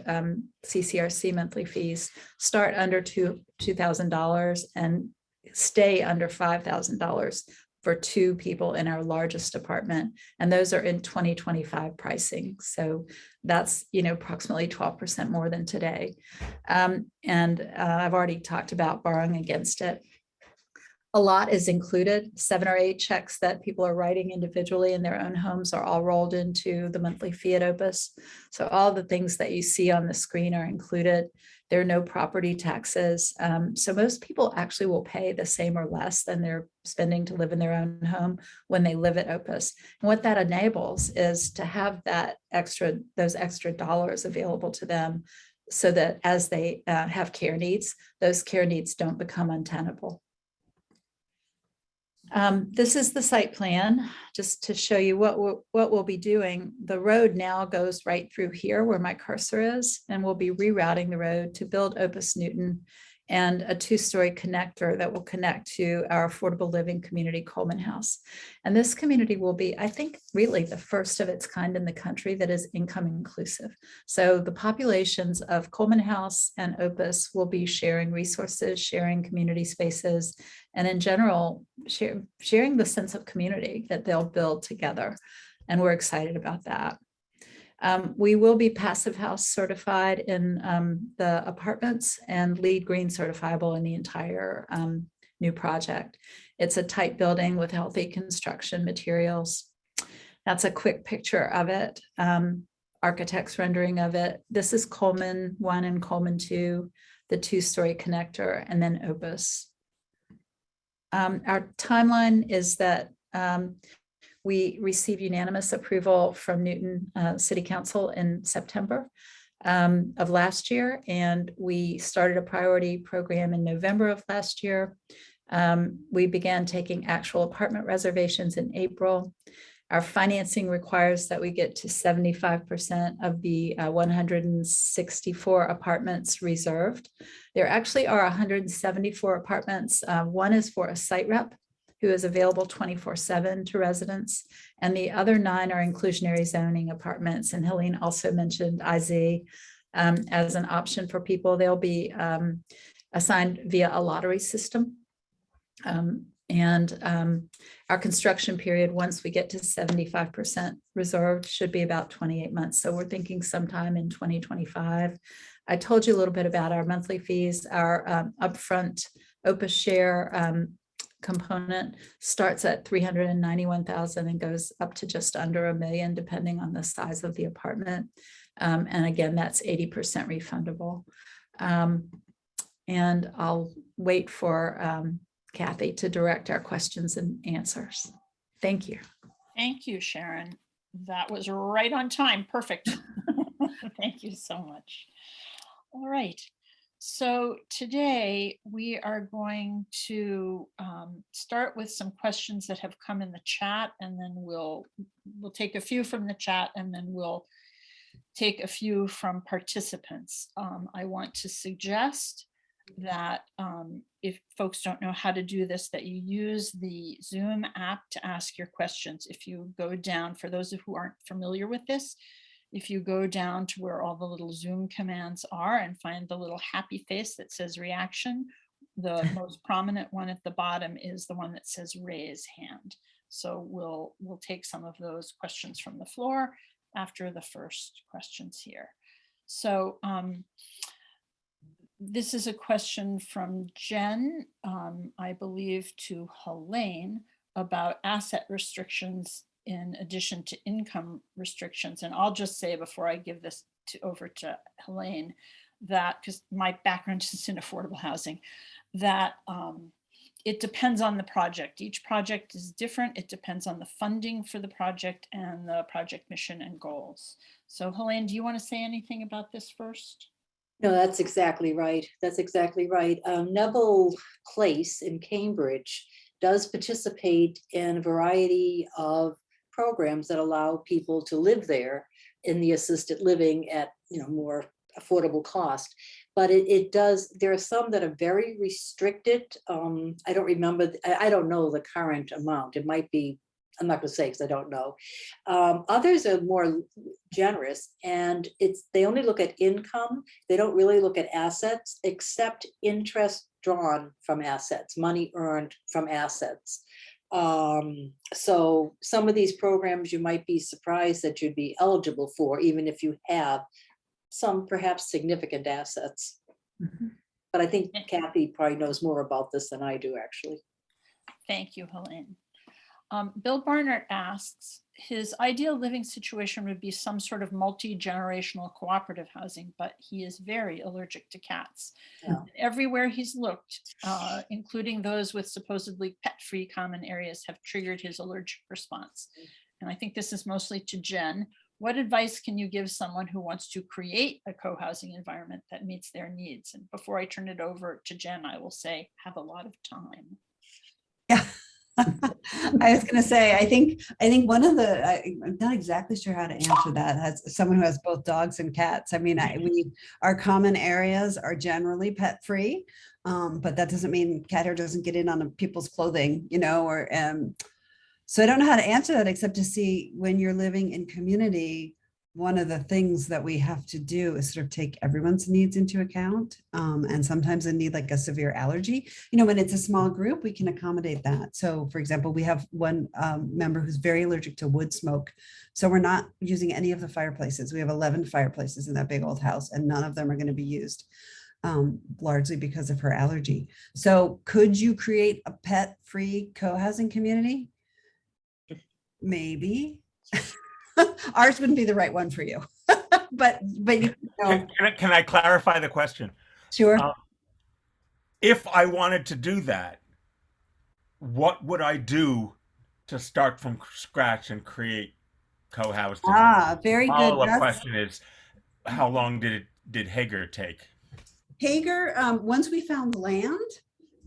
CCRC monthly fees, start under $2,000 and stay under $5,000 for 2 people in our largest apartment. And those are in 2025 pricing. So that's, approximately 12% more than today. And I've already talked about borrowing against it. A lot is included. 7 or 8 checks that people are writing individually in their own homes are all rolled into the monthly fee at Opus. So all the things that you see on the screen are included. There are no property taxes. So most people actually will pay the same or less than they're spending to live in their own home when they live at Opus. And what that enables is to have those extra dollars available to them so that as they have care needs, those care needs don't become untenable. This is the site plan, just to show you what we'll be doing. The road now goes right through here where my cursor is, and we'll be rerouting the road to build Opus Newton and a 2-story connector that will connect to our affordable living community, Coleman House. And this community will be, I think, really the first of its kind in the country that is income inclusive. So the populations of Coleman House and Opus will be sharing resources, sharing community spaces, and in general, sharing the sense of community that they'll build together. And we're excited about that. We will be Passive House certified in the apartments and LEED Green certifiable in the entire new project. It's a tight building with healthy construction materials. That's a quick picture of it. Architect's rendering of it. This is Coleman 1 and Coleman 2, the 2-story connector, and then Opus. Our timeline is that we received unanimous approval from Newton City Council in September of last year, and we started a priority program in November of last year. We began taking actual apartment reservations in April. Our financing requires that we get to 75% of the 164 apartments reserved. There actually are 174 apartments. One is for a site rep who is available 24/7 to residents, and the other 9 are inclusionary zoning apartments. And Helene also mentioned IZ as an option for people. They'll be assigned via a lottery system. Our construction period, once we get to 75% reserved, should be about 28 months. So we're thinking sometime in 2025. I told you a little bit about our monthly fees. Our upfront Opus share component starts at $391,000 and goes up to just under $1 million, depending on the size of the apartment. And again, that's 80% refundable. And I'll wait for Kathy to direct our questions and answers. Thank you. Thank you, Sharon. That was right on time. Perfect. Thank you so much. All right. So today we are going to start with some questions that have come in the chat, and then we'll take a few from the chat, and then we'll take a few from participants. I want to suggest that if folks don't know how to do this, that you use the Zoom app to ask your questions. If you go down, for those who aren't familiar with this, if you go down to where all the little Zoom commands are and find the little happy face that says reaction, the most prominent one at the bottom is the one that says raise hand. So we'll take some of those questions from the floor after the first questions here. So this is a question from Jen, I believe, to Helene about asset restrictions in addition to income restrictions. And I'll just say before I give this over to Helene, that because my background is in affordable housing, that it depends on the project. Each project is different. It depends on the funding for the project and the project mission and goals. So Helene, do you want to say anything about this first? No, that's exactly right. That's exactly right. Neville Place in Cambridge does participate in a variety of programs that allow people to live there in the assisted living at more affordable cost. But it does, there are some that are very restricted. I don't remember, I don't know the current amount. It might be, I'm not going to say because I don't know. Others are more generous, and they only look at income. They don't really look at assets, except interest drawn from assets, money earned from assets. So some of these programs you might be surprised that you'd be eligible for, even if you have some perhaps significant assets. Mm-hmm. But I think Kathy probably knows more about this than I do, actually. Thank you, Helene. Bill Barnard asks, his ideal living situation would be some sort of multi-generational cooperative housing, but he is very allergic to cats. Yeah. Everywhere he's looked, including those with supposedly pet-free common areas, have triggered his allergic response. And I think this is mostly to Jen. What advice can you give someone who wants to create a co-housing environment that meets their needs? And before I turn it over to Jen, I will say, have a lot of time. Yeah. I was going to say, I think one of the, I'm not exactly sure how to answer that as someone who has both dogs and cats. I mean, our common areas are generally pet free, but that doesn't mean cat hair doesn't get in on people's clothing, or so I don't know how to answer that except to see when you're living in community. One of the things that we have to do is sort of take everyone's needs into account. And sometimes a need like a severe allergy, when it's a small group, we can accommodate that. So for example, we have one member who's very allergic to wood smoke. So we're not using any of the fireplaces. We have 11 fireplaces in that big old house and none of them are going to be used. largely because of her allergy. So could you create a pet-free co-housing community? Maybe. Ours wouldn't be the right one for you. but you know. Can I clarify the question? Sure. If I wanted to do that, what would I do to start from scratch and create co-housing? Very good. Follow-up question is, how long did Hager take? Hager, once we found land,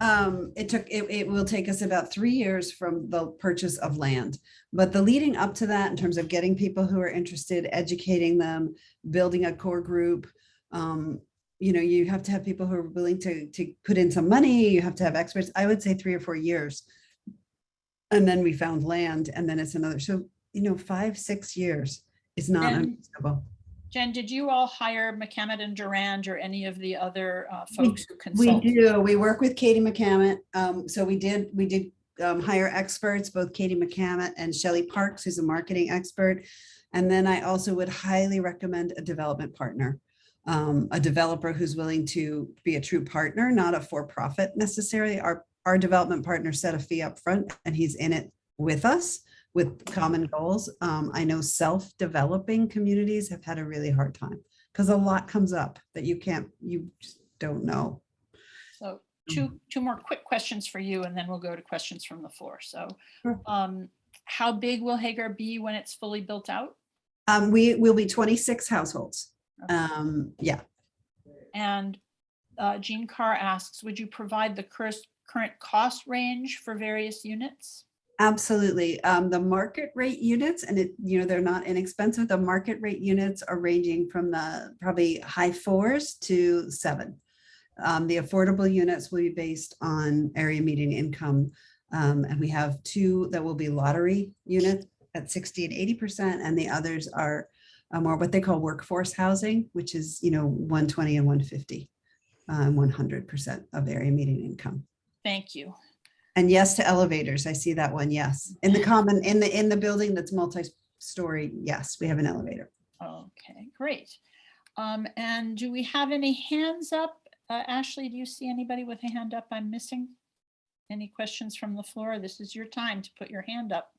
it will take us about 3 years from the purchase of land. But the leading up to that, in terms of getting people who are interested, educating them, building a core group, you know, you have to have people who are willing to put in some money. You have to have experts. I would say 3 or 4 years. And then we found land, and then it's another. So, you know, 5, 6 years is not unreasonable. Jen, did you all hire McCammett and Durand or any of the other folks who consult? We do. We work with Katie McCammett. So we did hire experts, both Katie McCammett and Shelley Parks, who's a marketing expert. And then I also would highly recommend a development partner, a developer who's willing to be a true partner, not a for-profit necessarily. Our development partner set a fee up front, and he's in it with us with common goals. I know self-developing communities have had a really hard time because a lot comes up that you just don't know. So two more quick questions for you, and then we'll go to questions from the floor. So Sure. How big will Hager be when it's fully built out? We will be 26 households. Yeah. And Jean Carr asks, would you provide the current cost range for various units? Absolutely. The market rate units, and they're not inexpensive. The market rate units are ranging from the probably high 4s to 7. The affordable units will be based on area median income. And we have 2 that will be lottery units at 60 and 80%. And the others are more what they call workforce housing, which is, 120 and 150, 100% of area median income. Thank you. And yes to elevators. I see that one. Yes. In the building that's multi-story. Yes, we have an elevator. Okay, great. And do we have any hands up? Ashley, do you see anybody with a hand up I'm missing? Any questions from the floor? This is your time to put your hand up.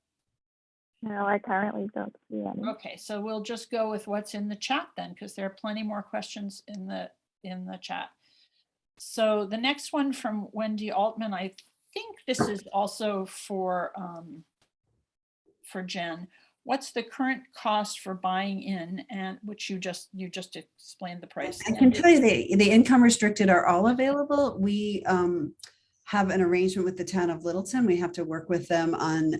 No, I currently don't see any. Okay, so we'll just go with what's in the chat then, because there are plenty more questions in the chat. So the next one from Wendy Altman, I think this is also for Jen. What's the current cost for buying in, and which you just explained the price? I can tell you the income restricted are all available. We have an arrangement with the town of Littleton. We have to work with them on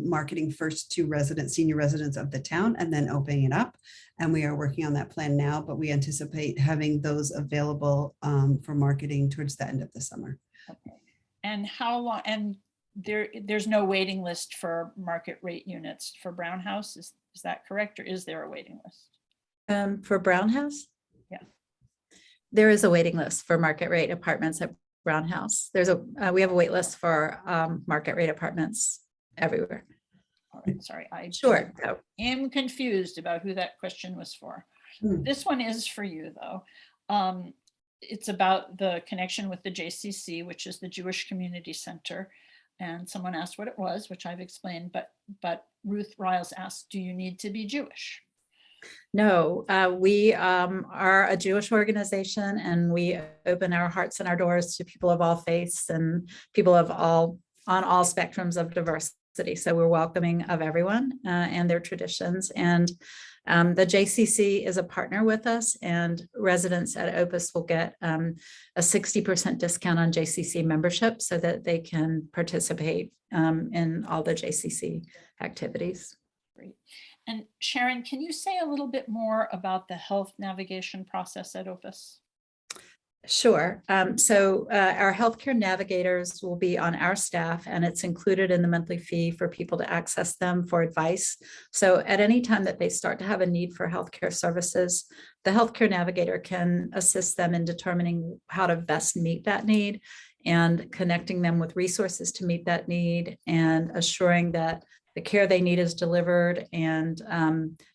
marketing first to senior residents of the town, and then opening it up. And we are working on that plan now, but we anticipate having those available for marketing towards the end of the summer. Okay. And how long? And there's no waiting list for market rate units for Brown House. Is that correct, or is there a waiting list? For Brown House? Yeah. There is a waiting list for market rate apartments at Brown House. We have a wait list for market rate apartments everywhere. All right, sorry, I Sure. am confused about who that question was for. This one is for you though. It's about the connection with the JCC, which is the Jewish Community Center. And someone asked what it was, which I've explained, but Ruth Riles asked, do you need to be Jewish? No, we are a Jewish organization, and we open our hearts and our doors to people of all faiths and people on all spectrums of diversity. So we're welcoming of everyone and their traditions. And the JCC is a partner with us, and residents at Opus will get a 60% discount on JCC membership so that they can participate in all the JCC activities. Great. And Sharon, can you say a little bit more about the health navigation process at Opus? Sure. So our healthcare navigators will be on our staff, and it's included in the monthly fee for people to access them for advice. So at any time that they start to have a need for healthcare services, the healthcare navigator can assist them in determining how to best meet that need and connecting them with resources to meet that need, and assuring that the care they need is delivered and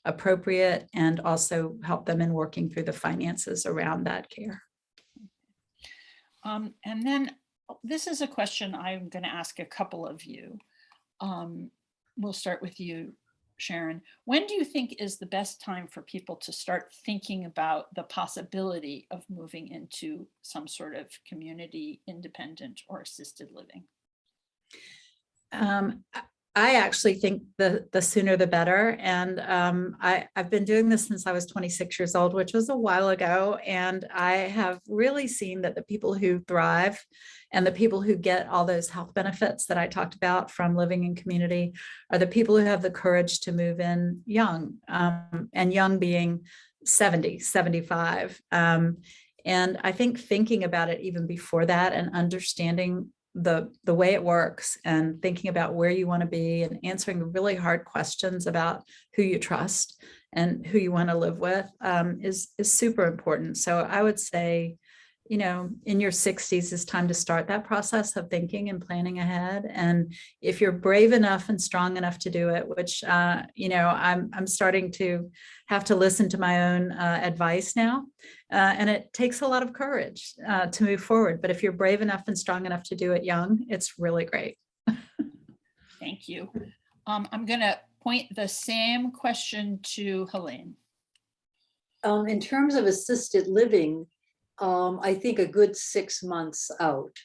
appropriate, and also help them in working through the finances around that care. And then this is a question I'm going to ask a couple of you. We'll start with you, Sharon. When do you think is the best time for people to start thinking about the possibility of moving into some sort of community, independent, or assisted living? I actually think the sooner the better. And I've been doing this since I was 26 years old, which was a while ago. And I have really seen that the people who thrive and the people who get all those health benefits that I talked about from living in community are the people who have the courage to move in young, and young being 70, 75. And I think thinking about it even before that and understanding the way it works and thinking about where you want to be and answering really hard questions about who you trust and who you want to live with is super important. So I would say, you know, in your 60s is time to start that process of thinking and planning ahead. And if you're brave enough and strong enough to do it, which, you know, I'm starting to have to listen to my own advice now. And it takes a lot of courage to move forward. But if you're brave enough and strong enough to do it young, it's really great. Thank you. I'm going to point the same question to Helene. In terms of assisted living, I think a good 6 months out.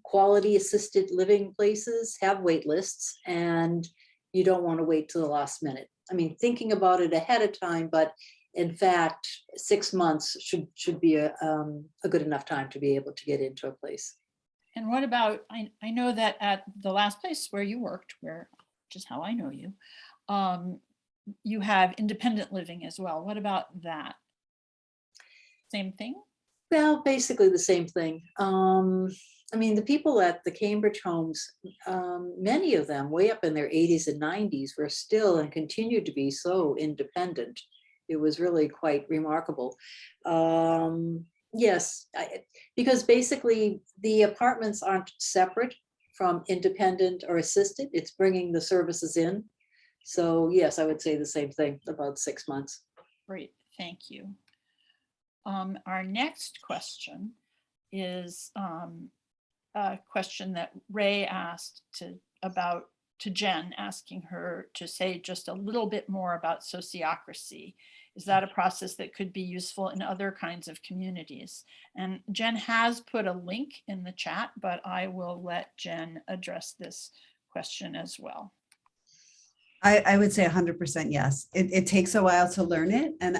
Quality assisted living places have wait lists, and you don't want to wait till the last minute. I mean, thinking about it ahead of time, but in fact, 6 months should be a good enough time to be able to get into a place. And what about, I know that at the last place where you worked, which is how I know you, you have independent living as well. What about that? Same thing? Well, basically the same thing. I mean, the people at the Cambridge homes, many of them way up in their 80s and 90s were still and continue to be so independent. It was really quite remarkable. Yes, because basically the apartments aren't separate from independent or assisted. It's bringing the services in. So yes, I would say the same thing, about 6 months. Great, thank you. Our next question is a question that Ray asked to Jen, asking her to say just a little bit more about sociocracy. Is that a process that could be useful in other kinds of communities? And Jen has put a link in the chat, but I will let Jen address this question as well. I would say 100% yes. It takes a while to learn it. And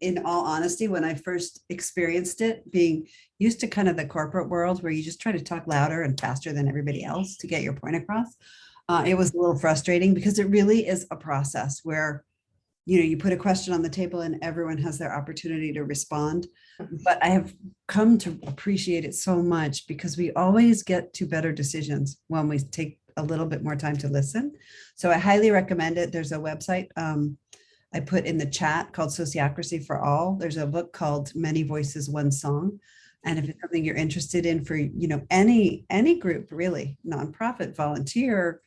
in all honesty, when I first experienced it, being used to kind of the corporate world where you just try to talk louder and faster than everybody else to get your point across, it was a little frustrating because it really is a process where, you know, you put a question on the table and everyone has their opportunity to respond. But I have come to appreciate it so much because we always get to better decisions when we take a little bit more time to listen. So I highly recommend it. There's a website I put in the chat called Sociocracy for All. There's a book called Many Voices, One Song. And if it's something you're interested in for, you know, any group, really, nonprofit, volunteer,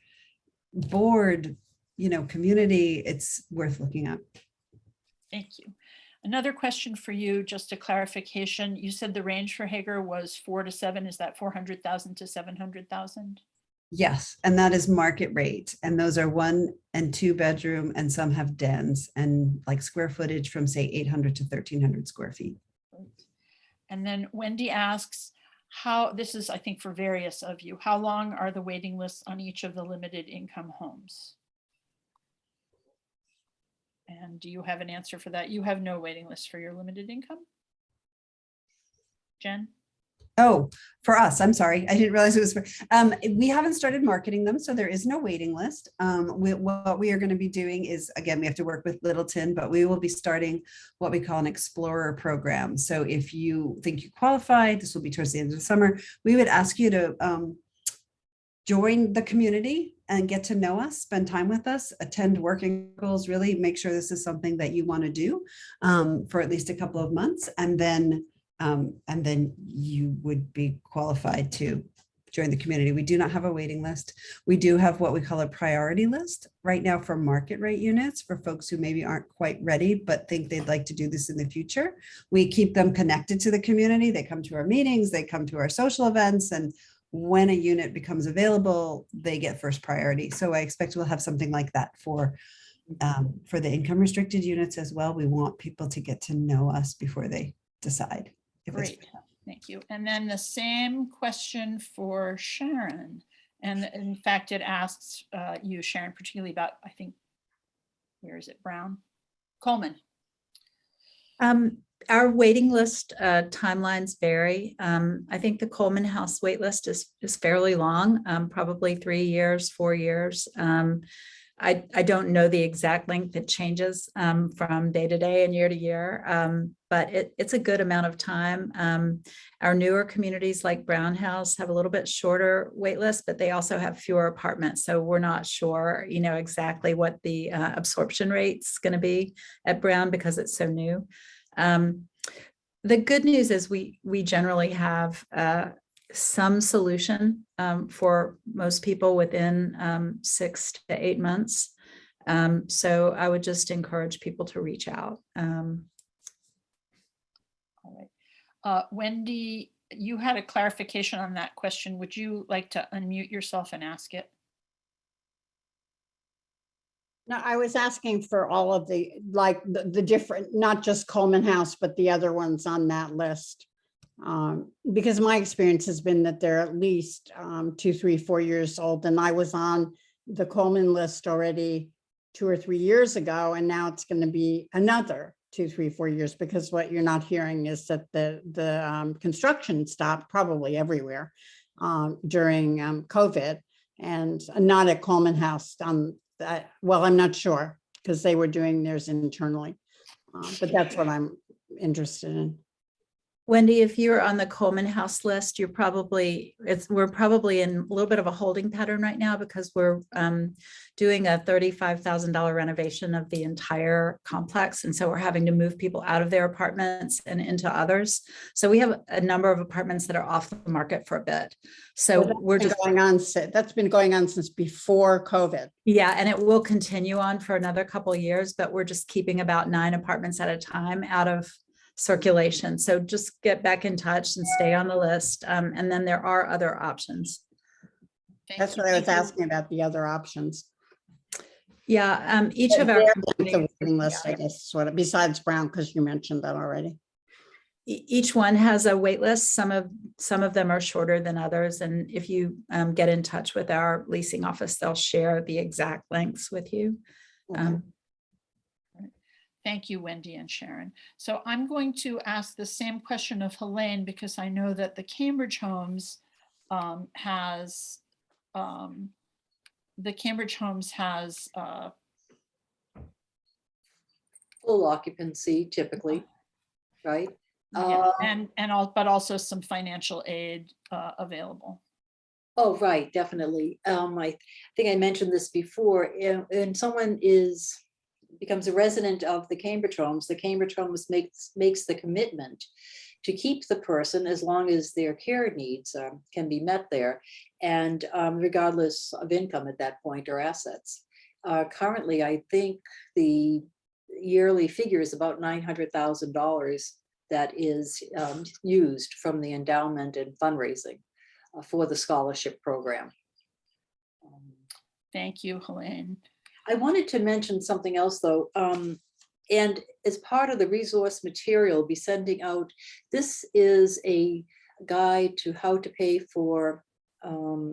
board, you know, community, it's worth looking at. Thank you. Another question for you, just a clarification. You said the range for Hager was 4 to 7. Is that 400,000 to 700,000? Yes, and that is market rate. And those are 1 and 2 bedroom, and some have dens and like square footage from say 800 to 1,300 square feet. And then Wendy asks, how, this is I think for various of you, how long are the waiting lists on each of the limited income homes? And do you have an answer for that? You have no waiting list for your limited income? Jen? Oh, for us, I'm sorry. I didn't realize it was for, we haven't started marketing them, so there is no waiting list. What we are going to be doing is, again, we have to work with Littleton, but we will be starting what we call an explorer program. So if you think you qualify, this will be towards the end of the summer, we would ask you to join the community and get to know us, spend time with us, attend working goals, really make sure this is something that you want to do for at least a couple of months. And then you would be qualified to join the community. We do not have a waiting list. We do have what we call a priority list right now for market rate units for folks who maybe aren't quite ready, but think they'd like to do this in the future. We keep them connected to the community. They come to our meetings, they come to our social events, and when a unit becomes available, they get first priority. So I expect we'll have something like that for the income restricted units as well. We want people to get to know us before they decide. Great, thank you. And then the same question for Sharon. And in fact, it asks you, Sharon, particularly about, I think, where is it, Brown? Coleman. Our waiting list timelines vary. I think the Coleman House wait list is fairly long, probably 3 years, 4 years. I don't know the exact length. It changes from day to day and year to year, but it's a good amount of time. Our newer communities like Brown House have a little bit shorter wait list, but they also have fewer apartments. So we're not sure, exactly what the absorption rate's going to be at Brown because it's so new. The good news is we generally have some solution for most people within 6 to 8 months. So I would just encourage people to reach out. All right. Wendy, you had a clarification on that question. Would you like to unmute yourself and ask it? No, I was asking for all of the, like the different, not just Coleman House, but the other ones on that list. Because my experience has been that they're at least 2, 3, 4 years old. And I was on the Coleman list already 2 or 3 years ago, and now it's going to be another 2, 3, 4 years, because what you're not hearing is that the construction stopped probably everywhere during COVID, and not at Coleman House. Well, I'm not sure because they were doing theirs internally, but that's what I'm interested in. Wendy, if you're on the Coleman House list, we're probably in a little bit of a holding pattern right now because we're doing a $35,000 renovation of the entire complex. And so we're having to move people out of their apartments and into others. So we have a number of apartments that are off the market for a bit. So Well, we're just going on. That's been going on since before COVID. Yeah, and it will continue on for another couple of years, but we're just keeping about 9 apartments at a time out of circulation. So just get back in touch and stay on the list. And then there are other options. That's what I was asking about, the other options. Yeah, each of our The waiting list, I guess, besides Brown, because you mentioned that already. Each one has a wait list. Some of them are shorter than others. And if you get in touch with our leasing office, they'll share the exact lengths with you. Okay. Thank you, Wendy and Sharon. So I'm going to ask the same question of Helene, because I know that the Cambridge Homes has Full occupancy typically, right? yeah, but also some financial aid available. Oh, right, definitely. I think I mentioned this before. And someone becomes a resident of the Cambridge Homes makes the commitment to keep the person as long as their care needs can be met there, and regardless of income at that point or assets. Currently, I think the yearly figure is about $900,000 that is used from the endowment and fundraising for the scholarship program. Thank you, Helene. I wanted to mention something else though, and as part of the resource material, be sending out, this is a guide to how to pay for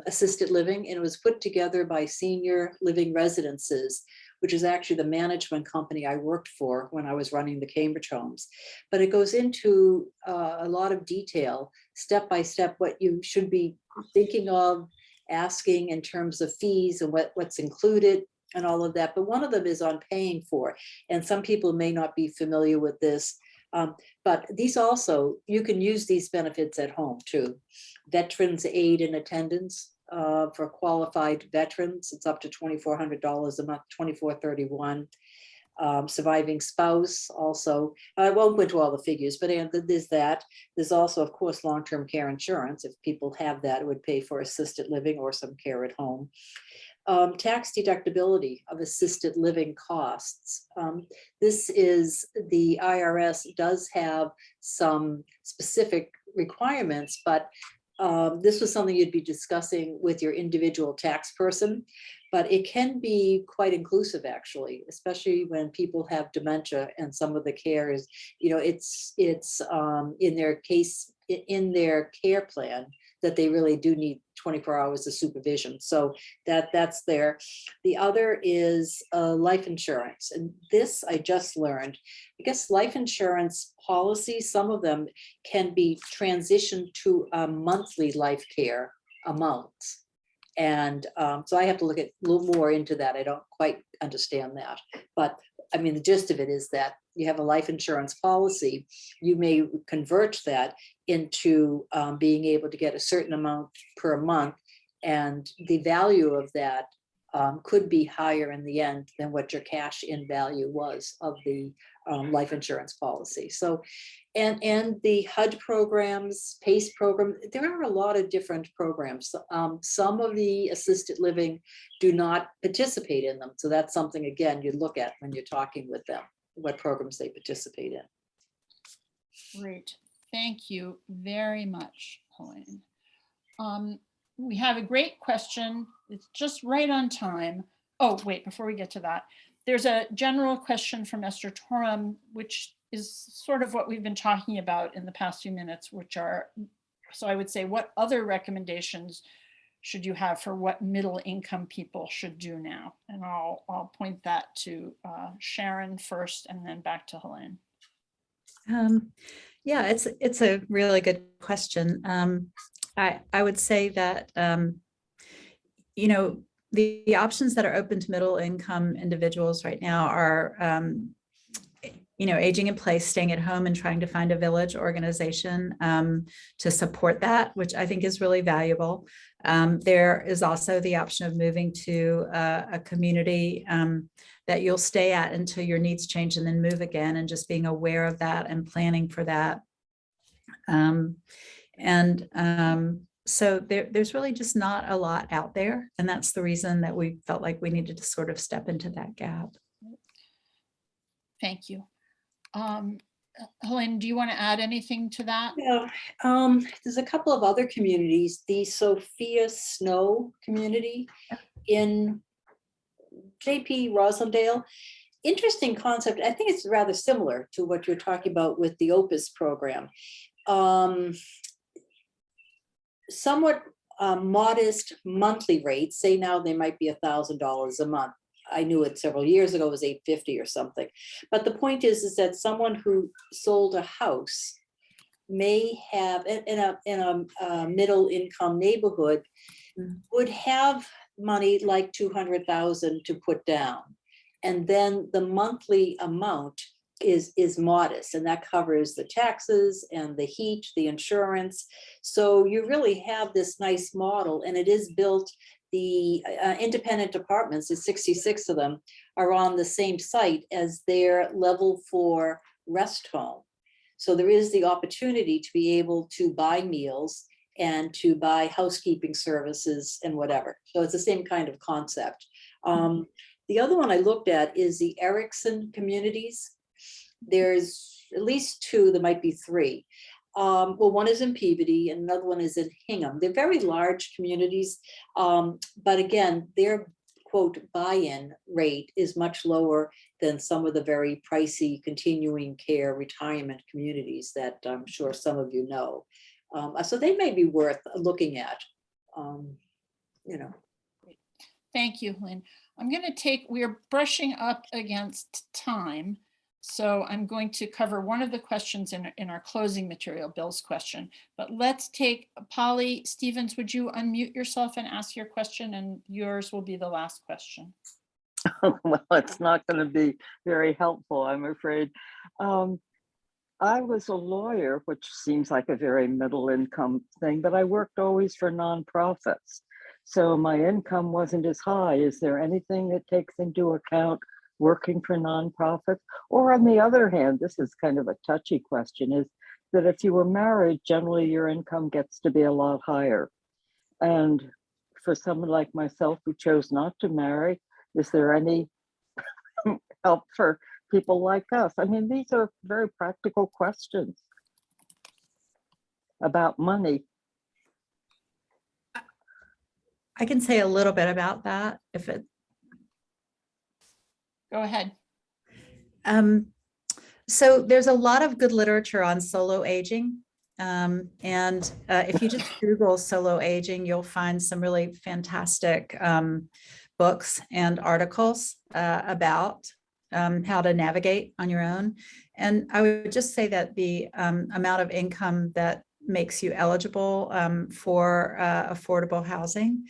assisted living, and it was put together by Senior Living Residences, which is actually the management company I worked for when I was running the Cambridge Homes. But it goes into a lot of detail, step by step, what you should be thinking of, asking in terms of fees and what's included and all of that. But one of them is on paying for, and some people may not be familiar with this, but these also, you can use these benefits at home too. Veterans aid and attendance for qualified veterans, it's up to $2,400 a month, $2,431. surviving spouse also. I won't go into all the figures, but there's that. There's also, of course, long-term care insurance. If people have that, it would pay for assisted living or some care at home. Tax deductibility of assisted living costs. This is, the IRS does have some specific requirements, but this was something you'd be discussing with your individual tax person, but it can be quite inclusive, actually, especially when people have dementia and some of the care is, it's in their case, in their care plan, that they really do need 24 hours of supervision. So that's there. The other is life insurance. And this I just learned. I guess life insurance policies, some of them can be transitioned to a monthly life care amount. And so I have to look at a little more into that. I don't quite understand that. But I mean, the gist of it is that you have a life insurance policy, you may convert that into being able to get a certain amount per month. And the value of that could be higher in the end than what your cash in value was of the life insurance policy. So, and the HUD programs, PACE program, there are a lot of different programs. Some of the assisted living do not participate in them. So that's something, again, you look at when you're talking with them, what programs they participate in. Great. Thank you very much, Helene. We have a great question. It's just right on time. Oh, wait, before we get to that, there's a general question from Esther Torum, which is sort of what we've been talking about in the past few minutes, which are, so I would say, what other recommendations should you have for what middle income people should do now? And I'll point that to Sharon first and then back to Helene. Yeah, it's a really good question. I would say that, the options that are open to middle income individuals right now are, aging in place, staying at home, and trying to find a village organization to support that, which I think is really valuable. There is also the option of moving to a community that you'll stay at until your needs change and then move again, and just being aware of that and planning for that. So there's really just not a lot out there. And that's the reason that we felt like we needed to sort of step into that gap. Thank you. Helene, do you want to add anything to that? Yeah, there's a couple of other communities. The Sophia Snow community in JP Roslindale. Interesting concept. I think it's rather similar to what you're talking about with the Opus program. Somewhat modest monthly rates. Say now they might be $1,000 a month. I knew it several years ago, it was $850 or something. But the point is that someone who sold a house may have, in a middle income neighborhood, would have money like $200,000 to put down. And then the monthly amount is modest, and that covers the taxes and the heat, the insurance. So you really have this nice model, and it is built. The independent apartments, the 66 of them, are on the same site as their level 4 rest home. So there is the opportunity to be able to buy meals and to buy housekeeping services and whatever. So it's the same kind of concept. The other one I looked at is the Ericsson Communities. There's at least 2, there might be 3. Well, one is in Peabody and another one is in Hingham. They're very large communities, but again, their quote buy-in rate is much lower than some of the very pricey continuing care retirement communities that I'm sure some of you know. So they may be worth looking at, Thank you, Helene. We're brushing up against time. So I'm going to cover one of the questions in our closing material, Bill's question, but let's take Polly Stevens. Would you unmute yourself and ask your question, and yours will be the last question. Well, it's not going to be very helpful, I'm afraid. I was a lawyer, which seems like a very middle income thing, but I worked always for nonprofits. So my income wasn't as high. Is there anything that takes into account working for nonprofits? Or on the other hand, this is kind of a touchy question, is that if you were married, generally your income gets to be a lot higher. And for someone like myself who chose not to marry, is there any help for people like us? I mean, these are very practical questions about money. I can say a little bit about that if it. Go ahead. So there's a lot of good literature on solo aging. If you just Google solo aging, you'll find some really fantastic books and articles about how to navigate on your own. And I would just say that the amount of income that makes you eligible for affordable housing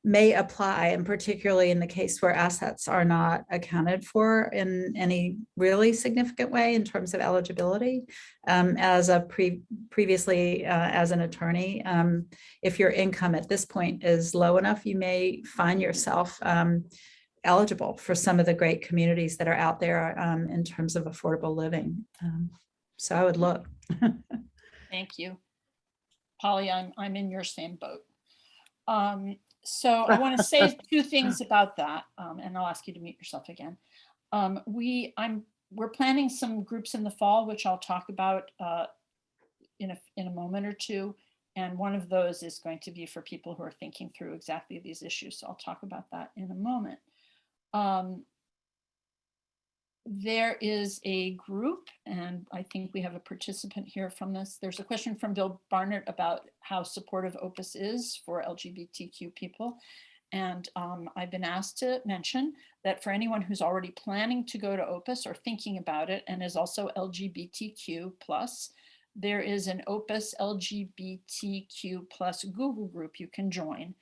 may apply, and particularly in the case where assets are not accounted for in any really significant way in terms of eligibility. As a previously as an attorney, if your income at this point is low enough, you may find yourself eligible for some of the great communities that are out there in terms of affordable living. So I would look. Thank you. Polly, I'm in your same boat. So I want to say two things about that, and I'll ask you to mute yourself again. We're planning some groups in the fall, which I'll talk about in a moment or two. And one of those is going to be for people who are thinking through exactly these issues. So I'll talk about that in a moment. There is a group, and I think we have a participant here from this. There's a question from Bill Barnett about how supportive Opus is for LGBTQ people. And I've been asked to mention that for anyone who's already planning to go to Opus or thinking about it and is also LGBTQ+, there is an Opus LGBTQ+ Google group you can join.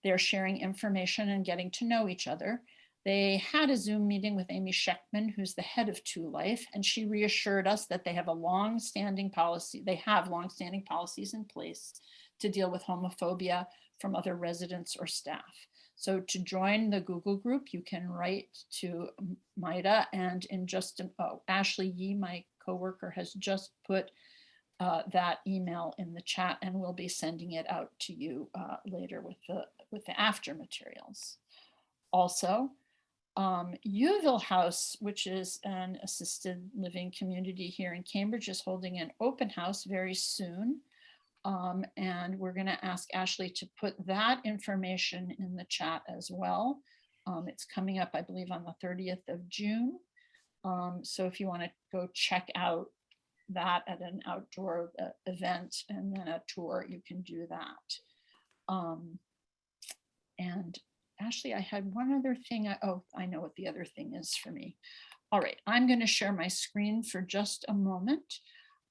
They're sharing information and getting to know each other. They had a Zoom meeting with Amy Schechtman, who's the head of 2 Life, and she reassured us that they have a long-standing policy. They have long-standing policies in place to deal with homophobia from other residents or staff. So to join the Google group, you can write to Maida, and in just Ashley Yee, my coworker, has just put that email in the chat, and we'll be sending it out to you later with the after materials. Also, Yeovil House, which is an assisted living community here in Cambridge, is holding an open house very soon. And we're going to ask Ashley to put that information in the chat as well. It's coming up, I believe, on the 30th of June. So if you want to go check out that at an outdoor event and then a tour, you can do that. And Ashley, I had one other thing. I know what the other thing is for me. All right, I'm going to share my screen for just a moment.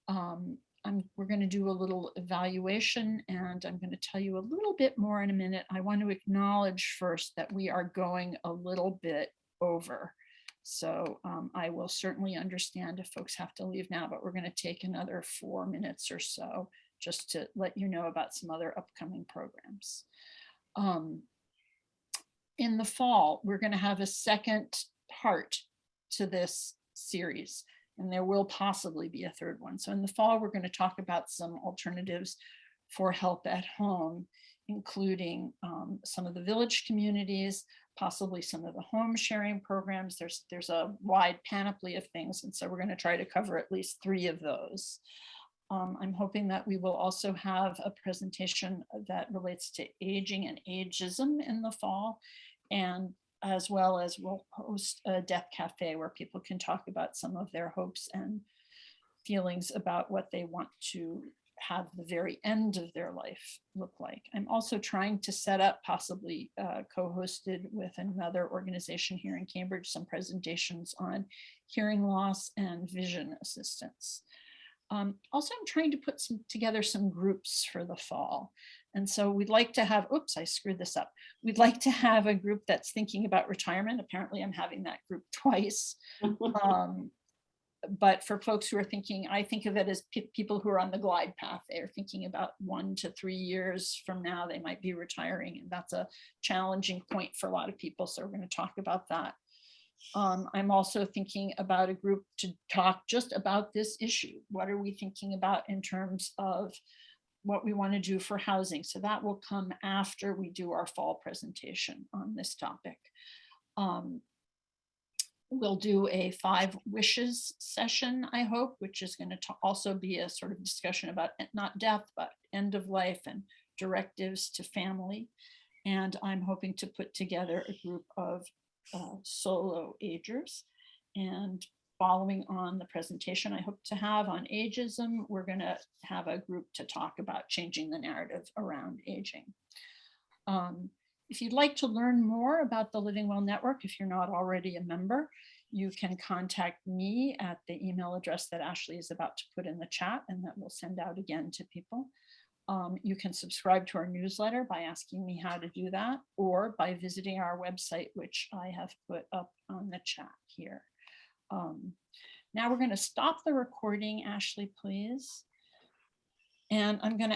We're going to do a little evaluation, and I'm going to tell you a little bit more in a minute. I want to acknowledge first that we are going a little bit over. So I will certainly understand if folks have to leave now, but we're going to take another 4 minutes or so just to let you know about some other upcoming programs. In the fall, we're going to have a second part to this series, and there will possibly be a third one. So in the fall, we're going to talk about some alternatives for help at home, including some of the village communities, possibly some of the home sharing programs. There's a wide panoply of things, and so we're going to try to cover at least 3 of those. I'm hoping that we will also have a presentation that relates to aging and ageism in the fall, and as well as we'll host a Death Cafe where people can talk about some of their hopes and feelings about what they want to have the very end of their life look like. I'm also trying to set up, possibly co-hosted with another organization here in Cambridge, some presentations on hearing loss and vision assistance. Also, I'm trying to put together some groups for the fall. And so we'd like to have, oops, I screwed this up. We'd like to have a group that's thinking about retirement. Apparently I'm having that group twice. But for folks who are thinking, I think of it as people who are on the glide path. They are thinking about 1 to 3 years from now, they might be retiring. And that's a challenging point for a lot of people. So we're going to talk about that. I'm also thinking about a group to talk just about this issue. What are we thinking about in terms of what we want to do for housing? So that will come after we do our fall presentation on this topic. We'll do a 5 wishes session, I hope, which is going to also be a sort of discussion about not death, but end of life and directives to family. And I'm hoping to put together a group of solo agers. And following on the presentation I hope to have on ageism, we're going to have a group to talk about changing the narrative around aging. If you'd like to learn more about the Living Well Network, if you're not already a member, you can contact me at the email address that Ashley is about to put in the chat, and that we'll send out again to people. You can subscribe to our newsletter by asking me how to do that, or by visiting our website, which I have put up on the chat here. Now we're going to stop the recording, Ashley, please. And I'm going to